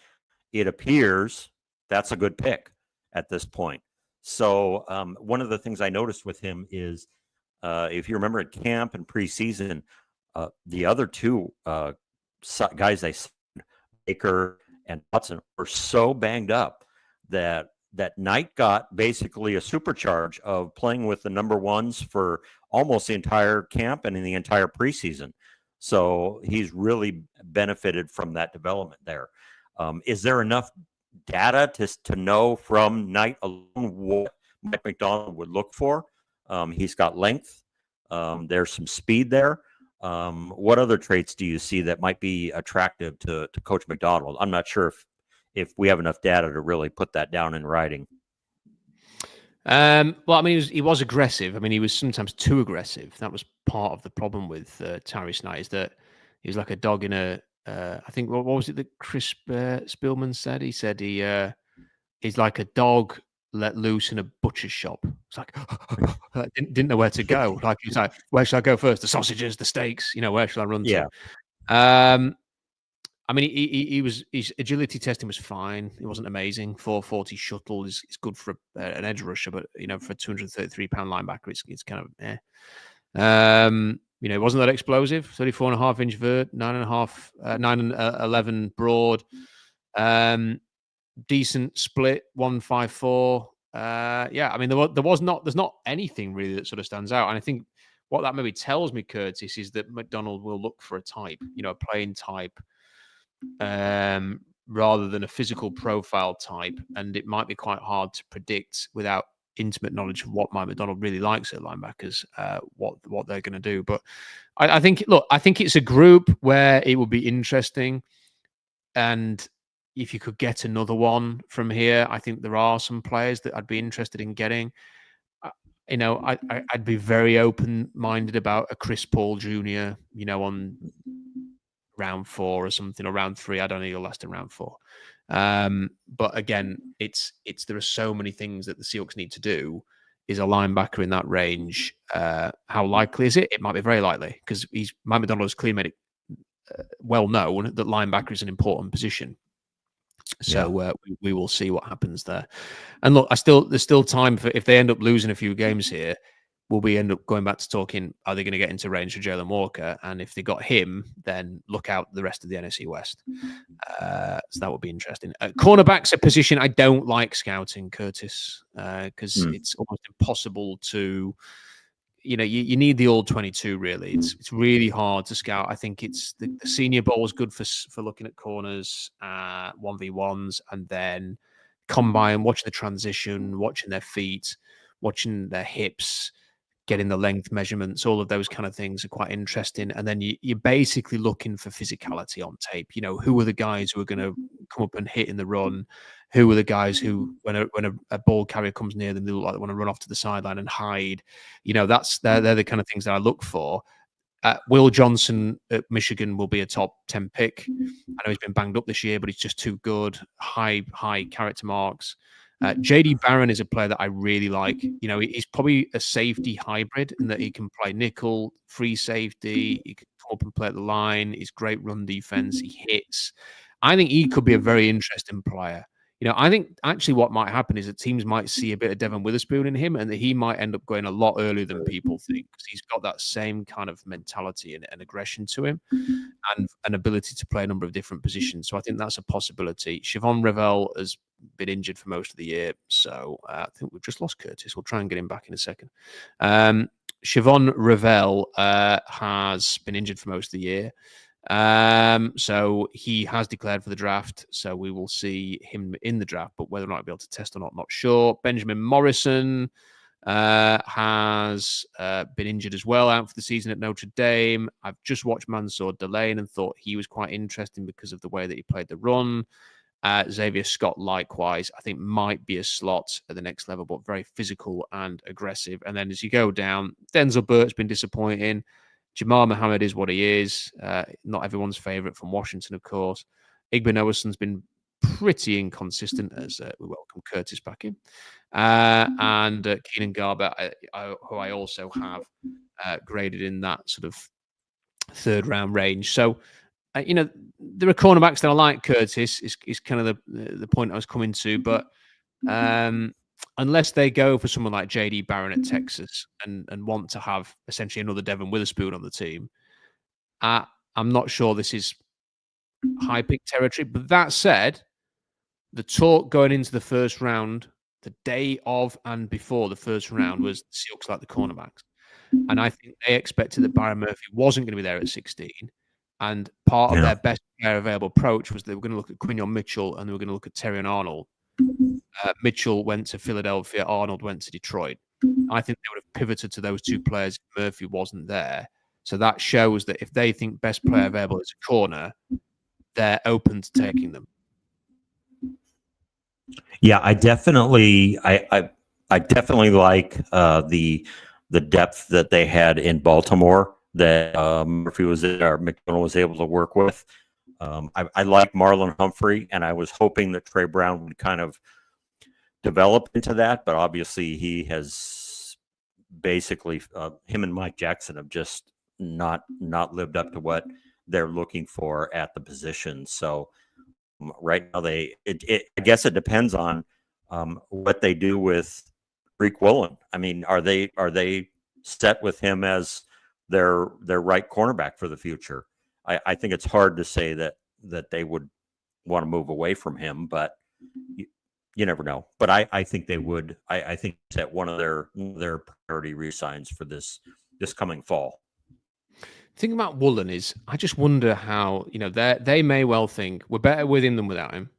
it appears that's a good pick at this point. So one of the things I noticed with him is, if you remember at camp and preseason, the other two guys they signed, Baker and Hudson, were so banged up that Knight got basically a supercharge of playing with the number ones for almost the entire camp and in the entire preseason. So he's really benefited from that development there. Is there enough data to know from Knight alone what Mike McDonald would look for? He's got length. There's some speed there. What other traits do you see that might be attractive to Coach McDonald? I'm not sure if we have enough data to really put that down in writing. Well, I mean, he was aggressive. I mean, he was sometimes too aggressive. That was part of the problem with Tyrese Knight, is that he was like a dog in a. I think what was it that Chris Spielman said? He said he's like a dog let loose in a butcher's shop. It's like didn't know where to go. Like he's like, where should I go first? The sausages, the steaks. Where should I run to? Yeah. I mean, his agility testing was fine. It wasn't amazing. 440 shuttle is good for an edge rusher, but for a 233-pound linebacker, it's kind of eh. It wasn't that explosive. 34.5-inch vert, 9.11 broad. Decent split, 154. Yeah, I mean, there's not anything really that sort of stands out. And I think what that maybe tells me, Curtis, is that McDonald will look for a type, a playing type, rather than a physical profile type. And it might be quite hard to predict without intimate knowledge of what Mike McDonald really likes at linebackers, what they're going to do. But I think it's a group where it will be interesting. And if you could get another one from here, I think there are some players that I'd be interested in getting. I'd be very open-minded about a Chris Paul Jr., on round 4 or something, or round 3. I don't think he'll last in round 4. But again, there are so many things that the Seahawks need to do. Is a linebacker in that range? How likely is it? It might be very likely, because Mike McDonald has clearly made it well known that linebacker is an important position. So we will see what happens there. And look, there's still time for, if they end up losing a few games here, will we end up going back to talking, are they going to get into range for Jalen Walker? And if they got him, then look out the rest of the NFC West. So that would be interesting. Cornerback's a position I don't like scouting, Curtis, because it's almost impossible to, you need the all 22, really. It's really hard to scout. I think it's the Senior Bowl is good for looking at corners, 1v1s, and then combine, watching the transition, watching their feet, watching their hips, getting the length measurements. All of those kind of things are quite interesting. And then you're basically looking for physicality on tape. Who are the guys who are going to come up and hit in the run? Who are the guys who, when a ball carrier comes near them, they look like they want to run off to the sideline and hide? They're the kind of things that I look for. Will Johnson at Michigan will be a top 10 pick. I know he's been banged up this year, but he's just too good. High character marks. JD Barron is a player that I really like. He's probably a safety hybrid in that he can play nickel, free safety. He can come up and play at the line. He's great run defense. He hits. I think he could be a very interesting player. I think actually what might happen is that teams might see a bit of Devin Witherspoon in him, and that he might end up going a lot earlier than people think, because he's got that same kind of mentality and aggression to him, and an ability to play a number of different positions. So I think that's a possibility. Siobhan Revel has been injured for most of the year, so I think we've just lost Curtis. We'll try and get him back in a second. Siobhan Revel has been injured for most of the year. So he has declared for the draft, so we will see him in the draft, but whether or not he'll be able to test or not sure. Benjamin Morrison has been injured as well, out for the season at Notre Dame. I've just watched Mansour Delane and thought he was quite interesting because of the way that he played the run. Xavier Scott, likewise, I think might be a slot at the next level, but very physical and aggressive. And then as you go down, Denzel Burt's been disappointing. Jamar Muhammad is what he is. Not everyone's favorite from Washington, of course. Igben Owason's been pretty inconsistent, as we welcome Curtis back in. And Keenan Garber, who I also have graded in that sort of third round range. So, there are cornerbacks that I like, Curtis, is kind of the point I was coming to. But unless they go for someone like JD Barron at Texas and want to have essentially another Devin Witherspoon on the team, I'm not sure this is high pick territory. But that said, the talk going into the first round, the day of and before the first round, was the Seahawks like the cornerbacks. And I think they expected that Byron Murphy wasn't going to be there at 16. And part of their best player available approach was they were going to look at Quinion Mitchell and they were going to look at Terrion Arnold. Mitchell went to Philadelphia. Arnold went to Detroit. I think they would have pivoted to those two players if Murphy wasn't there. So that shows that if they think best player available is a corner, they're open to taking them. Yeah, I definitely like the depth that they had in Baltimore that Murphy was there, or McDonald was able to work with. I like Marlon Humphrey, and I was hoping that Trey Brown would kind of develop into that, but obviously he has basically him and Mike Jackson have just not lived up to what they're looking for at the position. So right now I guess it depends on what they do with Greek Woolen. I mean, are they set with him as their right cornerback for the future? I think it's hard to say that they would want to move away from him, but you never know. But I think they would. I think that one of their priority re-signs for this coming fall. The thing about Woolen is, I just wonder how, they may well think we're better with him than without him.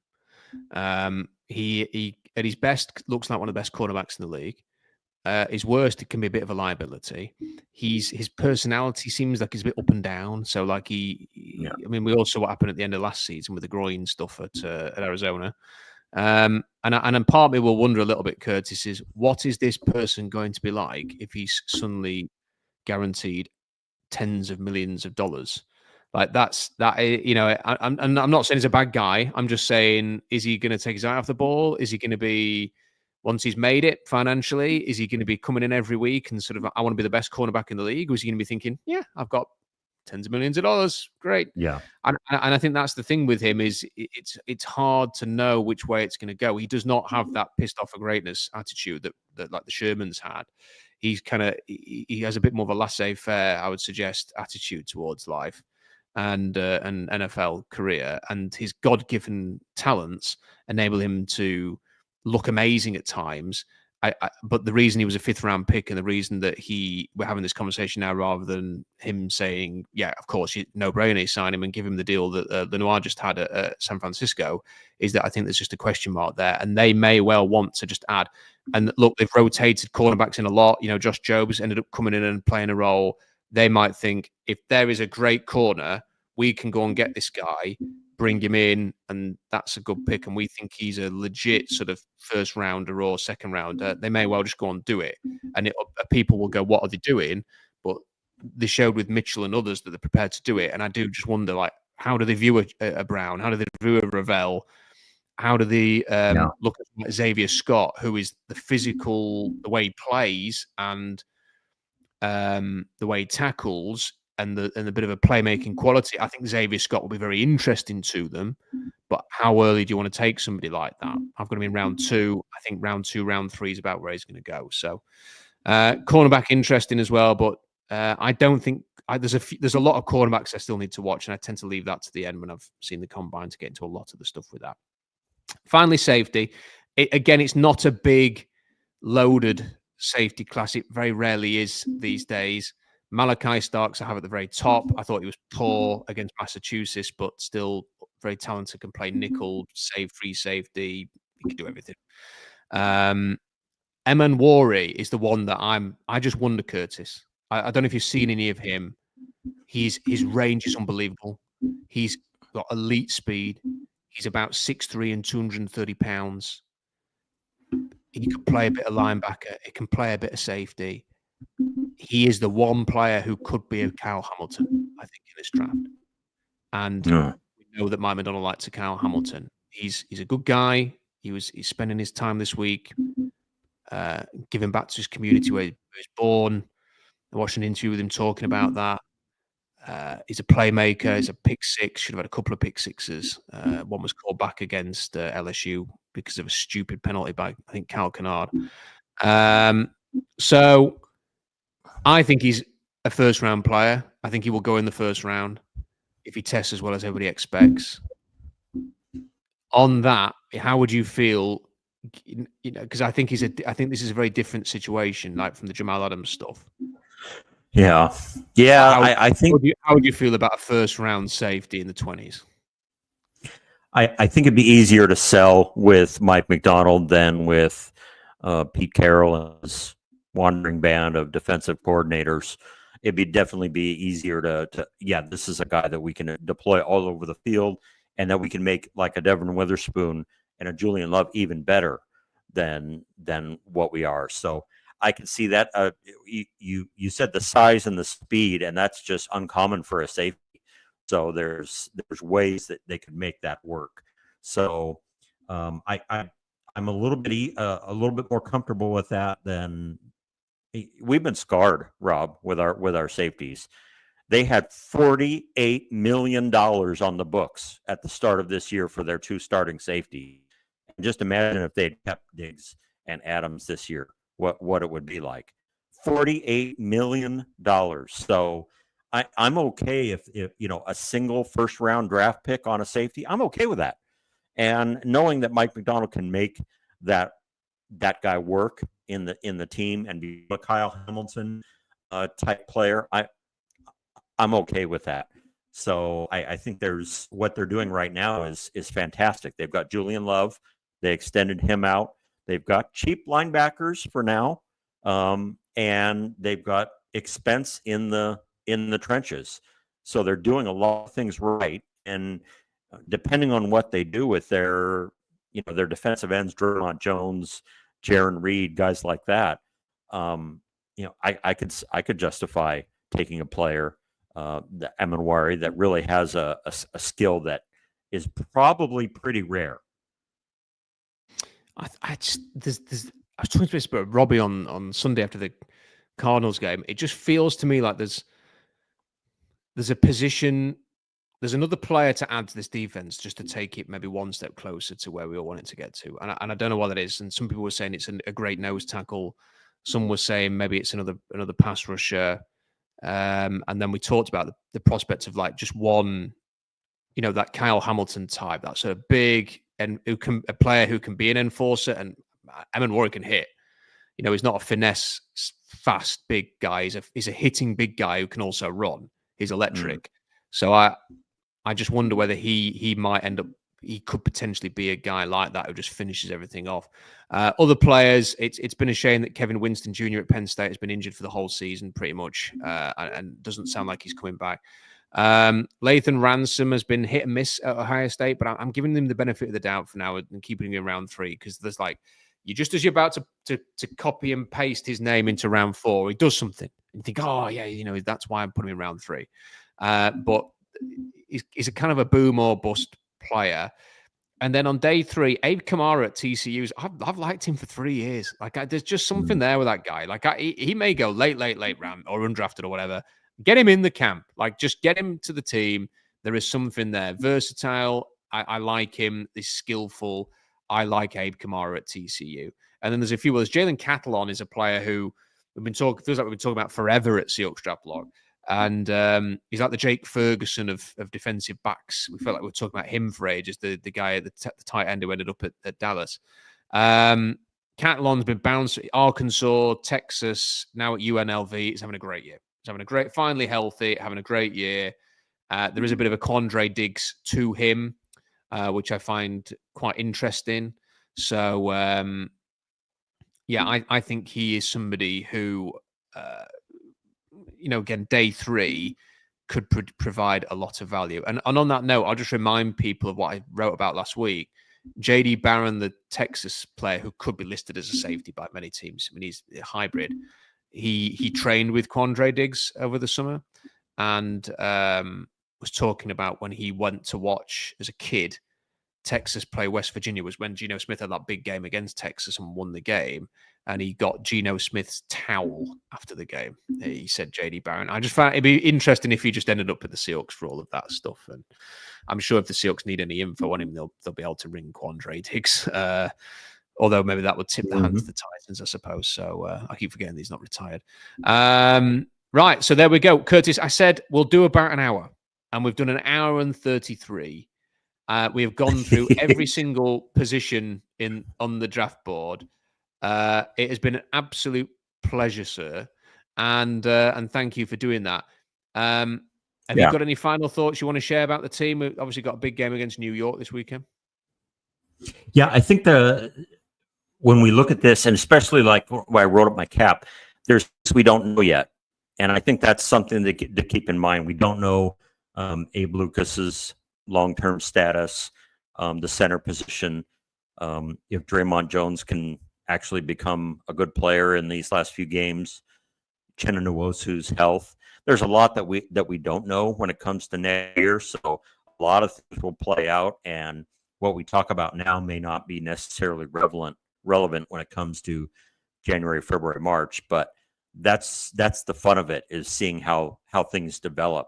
He at his best looks like one of the best cornerbacks in the league. his worst, it can be a bit of a liability. His personality seems like he's a bit up and down. So like I mean, we all saw what happened at the end of last season with the groin stuff at Arizona. And then part of me will wonder a little bit, Curtis, is what is this person going to be like if he's suddenly guaranteed tens of millions of dollars? Like I'm not saying he's a bad guy. I'm just saying, is he going to take his eye off the ball? Is he going to be, once he's made it financially, is he going to be coming in every week and sort of, I want to be the best cornerback in the league? Or is he going to be thinking, yeah, I've got tens of millions of dollars, great. Yeah. And I think that's the thing with him is it's hard to know which way it's going to go. He does not have that pissed off for greatness attitude that like the Shermans had. He's he has a bit more of a laissez-faire, I would suggest, attitude towards life and an NFL career, and his God-given talents enable him to look amazing at times. But the reason he was a 5th round pick, and the reason that we're having this conversation now rather than him saying, yeah, of course, no brainer, sign him and give him the deal that Lenoir just had at San Francisco, is that I think there's just a question mark there. And they may well want to just add. And look, they've rotated cornerbacks in a lot. Josh Jobs ended up coming in and playing a role. They might think, if there is a great corner, we can go and get this guy, bring him in, and that's a good pick. And we think he's a legit sort of 1st rounder or 2nd rounder. They may well just go and do it. And people will go, what are they doing? But they showed with Mitchell and others that they're prepared to do it. And I do just wonder, like, how do they view a Brown? How do they view a Ravel? How do they look at Xavier Scott, who is the physical, the way he plays and the way he tackles, and the bit of a playmaking quality? I think Xavier Scott will be very interesting to them. But how early do you want to take somebody like that? I've got him in round 2. I think round 2, round 3 is about where he's going to go. So cornerback interesting as well, but I don't think there's a lot of cornerbacks I still need to watch, and I tend to leave that to the end when I've seen the combine to get into a lot of the stuff with that. Finally, safety. It's not a big loaded safety class. It very rarely is these days. Malachi Starks I have at the very top. I thought he was poor against Massachusetts, but still very talented, can play nickel, free safety. He can do everything. Eman Wari is the one that I just wonder, Curtis. I don't know if you've seen any of him. His range is unbelievable. He's got elite speed. He's about 6'3" and 230 pounds. He can play a bit of linebacker. He can play a bit of safety. He is the one player who could be a Kyle Hamilton, I think, in this draft. And we know that Mike McDonald likes a Kyle Hamilton. He's a good guy. He's spending his time this week giving back to his community where he was born. I watched an interview with him talking about that. He's a playmaker. He's a pick six. Should have had a couple of pick sixes. One was called back against LSU because of a stupid penalty by, I think, Cal Kennard. So I think he's a 1st round player. I think he will go in the 1st round if he tests as well as everybody expects. On that, how would you feel? Because I think I think this is a very different situation, like from the Jamal Adams stuff. Yeah. I think. How would you feel about a 1st round safety in the 20s? I think it'd be easier to sell with Mike McDonald than with Pete Carroll and his wandering band of defensive coordinators. It'd definitely be easier to this is a guy that we can deploy all over the field, and that we can make like a Devin Witherspoon and a Julian Love even better than what we are. So I can see that. You said the size and the speed, and that's just uncommon for a safety. So there's ways that they could make that work. So I'm a little bit more comfortable with that than we've been scarred, Rob, with our safeties. They had $48 million on the books at the start of this year for their 2 starting safeties. Just imagine if they'd kept Diggs and Adams this year, what it would be like. $48 million. So I'm okay if a single 1st round draft pick on a safety, I'm okay with that. And knowing that Mike McDonald can make that guy work in the team and be a Kyle Hamilton type player, I'm okay with that. So I think what they're doing right now is fantastic. They've got Julian Love. They extended him out. They've got cheap linebackers for now. and they've got expense in the trenches. So they're doing a lot of things right, and depending on what they do with their their defensive ends, Draymond Jones, Jaron Reed, guys like that, I could justify taking a player, the Amenwari, that really has a skill that is probably pretty rare. I was talking to this about Robbie on Sunday after the Cardinals game. It just feels to me like there's a position, there's another player to add to this defense just to take it maybe one step closer to where we all want it to get to. And I don't know what that is. And some people were saying it's a great nose tackle. Some were saying maybe it's another pass rusher. And then we talked about the prospect of like just one, that Kyle Hamilton type, that sort of big and a player who can be an enforcer, and Amenwari can hit. He's not a finesse, fast, big guy. He's a hitting big guy who can also run. He's electric. So I just wonder whether he might end up, he could potentially be a guy like that who just finishes everything off. Other players, it's been a shame that Kevin Winston Jr. at Penn State has been injured for the whole season pretty much, and doesn't sound like he's coming back. Lathan Ransom has been hit and miss at Ohio State, but I'm giving him the benefit of the doubt for now and keeping him in round 3, because there's like, just as you're about to copy and paste his name into round 4, he does something and you think, oh yeah, that's why I'm putting him in round 3. But he's a kind of a boom or bust player. And then on day 3, Abe Kamara at TCU, I've liked him for 3 years. Like there's just something there with that guy. Like he may go late round or undrafted or whatever. Get him in the camp. Like just get him to the team. There is something there. Versatile. I like him. He's skillful. I like Abe Kamara at TCU. And then there's a few others. Jalen Catalon is a player who feels like we've been talking about forever at Seahawks Draft Blog. And he's like the Jake Ferguson of defensive backs. We felt like we were talking about him for ages, the guy at the tight end who ended up at Dallas. Catalon's been bounced at Arkansas, Texas, now at UNLV. He's having a great year. He's having finally healthy, having a great year. There is a bit of a Quandre Diggs to him, which I find quite interesting. So, I think he is somebody who... again, day 3 could provide a lot of value. And on that note, I'll just remind people of what I wrote about last week. J.D. Barron, the Texas player who could be listed as a safety by many teams. I mean, he's a hybrid. He trained with Quandre Diggs over the summer and was talking about when he went to watch as a kid Texas play West Virginia, was when Geno Smith had that big game against Texas and won the game. And he got Geno Smith's towel after the game. He said J.D. Barron. I just found it'd be interesting if he just ended up at the Seahawks for all of that stuff. And I'm sure if the Seahawks need any info on him, they'll be able to ring Quandre Diggs. Although maybe that would tip the hand to the Titans, I suppose. So I keep forgetting he's not retired. Right, so there we go. Curtis, I said we'll do about an hour. And we've done an hour and 33. We have gone through every single position on the draft board. It has been an absolute pleasure, sir, and thank you for doing that. Have you got any final thoughts you want to share about the team? We've obviously got a big game against New York this weekend. Yeah, I think when we look at this, and especially like when I wrote up my cap, there's we don't know yet, and I think that's something to keep in mind. We don't know Abe Lucas's long-term status, the center position, if Draymond Jones can actually become a good player in these last few games, Chenna Nwosu's health. There's a lot that we don't know when it comes to next year, so a lot of things will play out, and what we talk about now may not be necessarily relevant when it comes to January, February, March, but that's the fun of it, is seeing how things develop.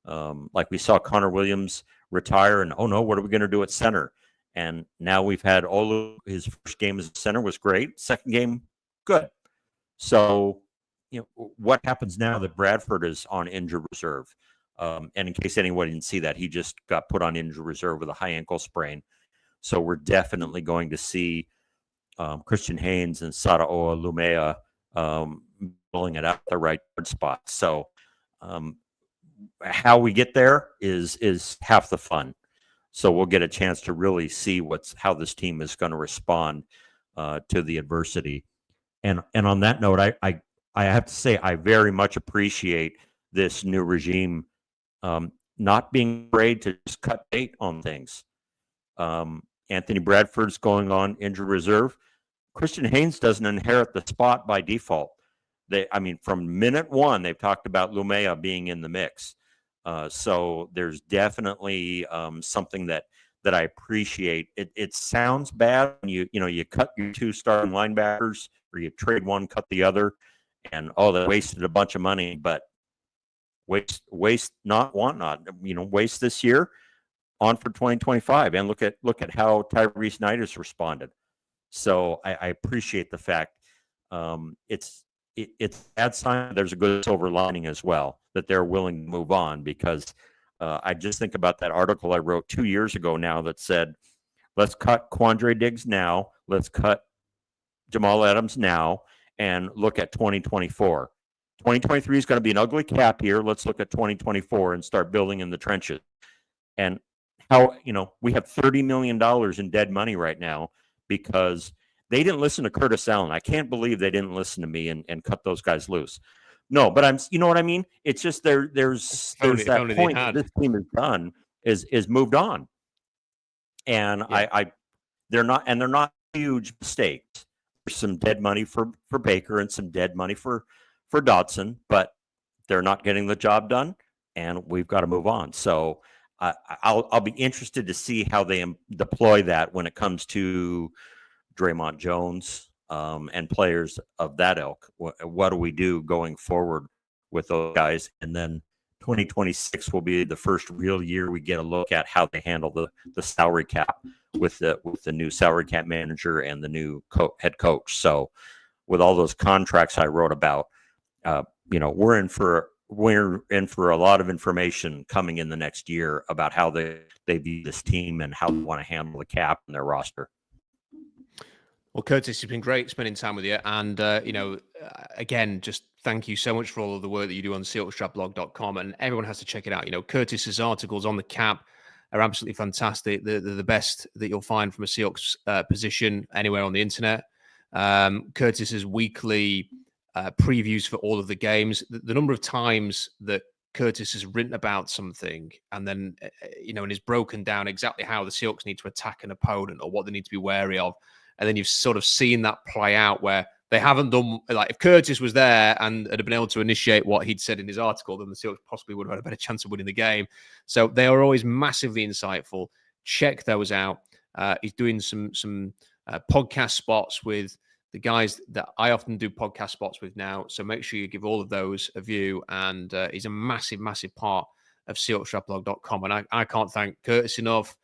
Like we saw Connor Williams retire, and oh no, what are we going to do at center? And now we've had his first game as a center was great. Second game, good. So, what happens now that Bradford is on injured reserve? And in case anyone didn't see that, he just got put on injured reserve with a high ankle sprain. So we're definitely going to see Christian Haynes and Sadaoa Lumea pulling it out the right spot. So how we get there is half the fun. So we'll get a chance to really see how this team is going to respond to the adversity. And on that note, I have to say I very much appreciate this new regime not being afraid to just cut bait on things. Anthony Bradford's going on injured reserve. Christian Haynes doesn't inherit the spot by default. From minute one, they've talked about Lumea being in the mix. So there's definitely something that I appreciate. It sounds bad when you cut your 2 starting linebackers, or you trade one, cut the other, and they wasted a bunch of money. But waste not, want not. Waste this year, on for 2025, and look at how Tyrese Knight has responded. So I appreciate the fact it's a bad sign. There's a good silver lining as well, that they're willing to move on, because I just think about that article I wrote 2 years ago now that said, let's cut Quandre Diggs now, let's cut Jamal Adams now, and look at 2024. 2023 is going to be an ugly cap year. Let's look at 2024 and start building in the trenches. And how, we have $30 million in dead money right now because they didn't listen to Curtis Allen. I can't believe they didn't listen to me and cut those guys loose. No, but you know what I mean? It's just there's that point that this team has done is moved on. And yeah. They're not huge mistakes. There's some dead money for Baker and some dead money for Dotson, but they're not getting the job done, and we've got to move on. So I'll be interested to see how they deploy that when it comes to Draymond Jones and players of that ilk. What do we do going forward with those guys? And then 2026 will be the first real year we get a look at how they handle the salary cap with the new salary cap manager and the new head coach. So with all those contracts I wrote about, we're in for a lot of information coming in the next year about how they view this team and how they want to handle the cap and their roster. Well, Curtis, it's been great spending time with you. And, again, just thank you so much for all of the work that you do on SeahawksDraftBlog.com. And everyone has to check it out. Curtis's articles on the cap are absolutely fantastic. They're the best that you'll find from a Seahawks position anywhere on the internet. Curtis's weekly previews for all of the games. The number of times that Curtis has written about something and then, and is broken down exactly how the Seahawks need to attack an opponent or what they need to be wary of. And then you've sort of seen that play out where they haven't done, like if Curtis was there and had been able to initiate what he'd said in his article, then the Seahawks possibly would have had a better chance of winning the game. So they are always massively insightful. Check those out. He's doing some podcast spots with the guys that I often do podcast spots with now. So make sure you give all of those a view. And he's a massive, massive part of SeahawksDraftBlog.com. And I can't thank Curtis enough.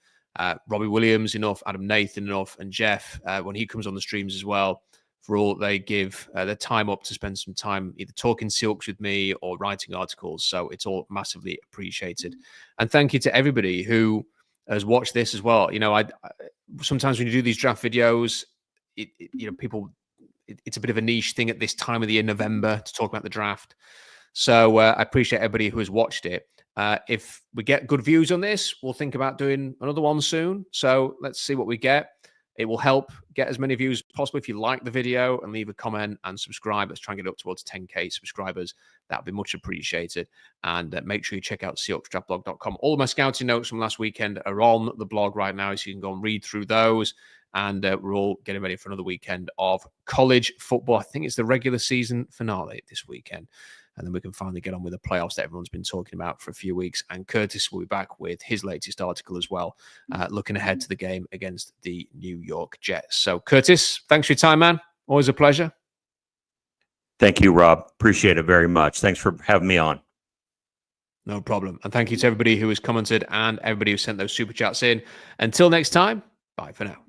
Robbie Williams enough, Adam Nathan enough, and Jeff when he comes on the streams as well, for all they give their time up to spend some time either talking Seahawks with me or writing articles. So it's all massively appreciated. And thank you to everybody who has watched this as well. I sometimes when you do these draft videos, people, it's a bit of a niche thing at this time of the year, November, to talk about the draft. So I appreciate everybody who has watched it. If we get good views on this, we'll think about doing another one soon. So let's see what we get. It will help get as many views as possible. If you like the video and leave a comment and subscribe, let's try and get up towards 10K subscribers. That would be much appreciated. And make sure you check out SeahawksDraftBlog.com. All of my scouting notes from last weekend are on the blog right now, so you can go and read through those. And we're all getting ready for another weekend of college football. I think it's the regular season finale this weekend. And then we can finally get on with the playoffs that everyone's been talking about for a few weeks. And Curtis will be back with his latest article as well, looking ahead to the game against the New York Jets. So, Curtis, thanks for your time, man. Always a pleasure. Thank you, Rob. Appreciate it very much. Thanks for having me on. No problem. And thank you to everybody who has commented and everybody who sent those super chats in. Until next time, bye for now.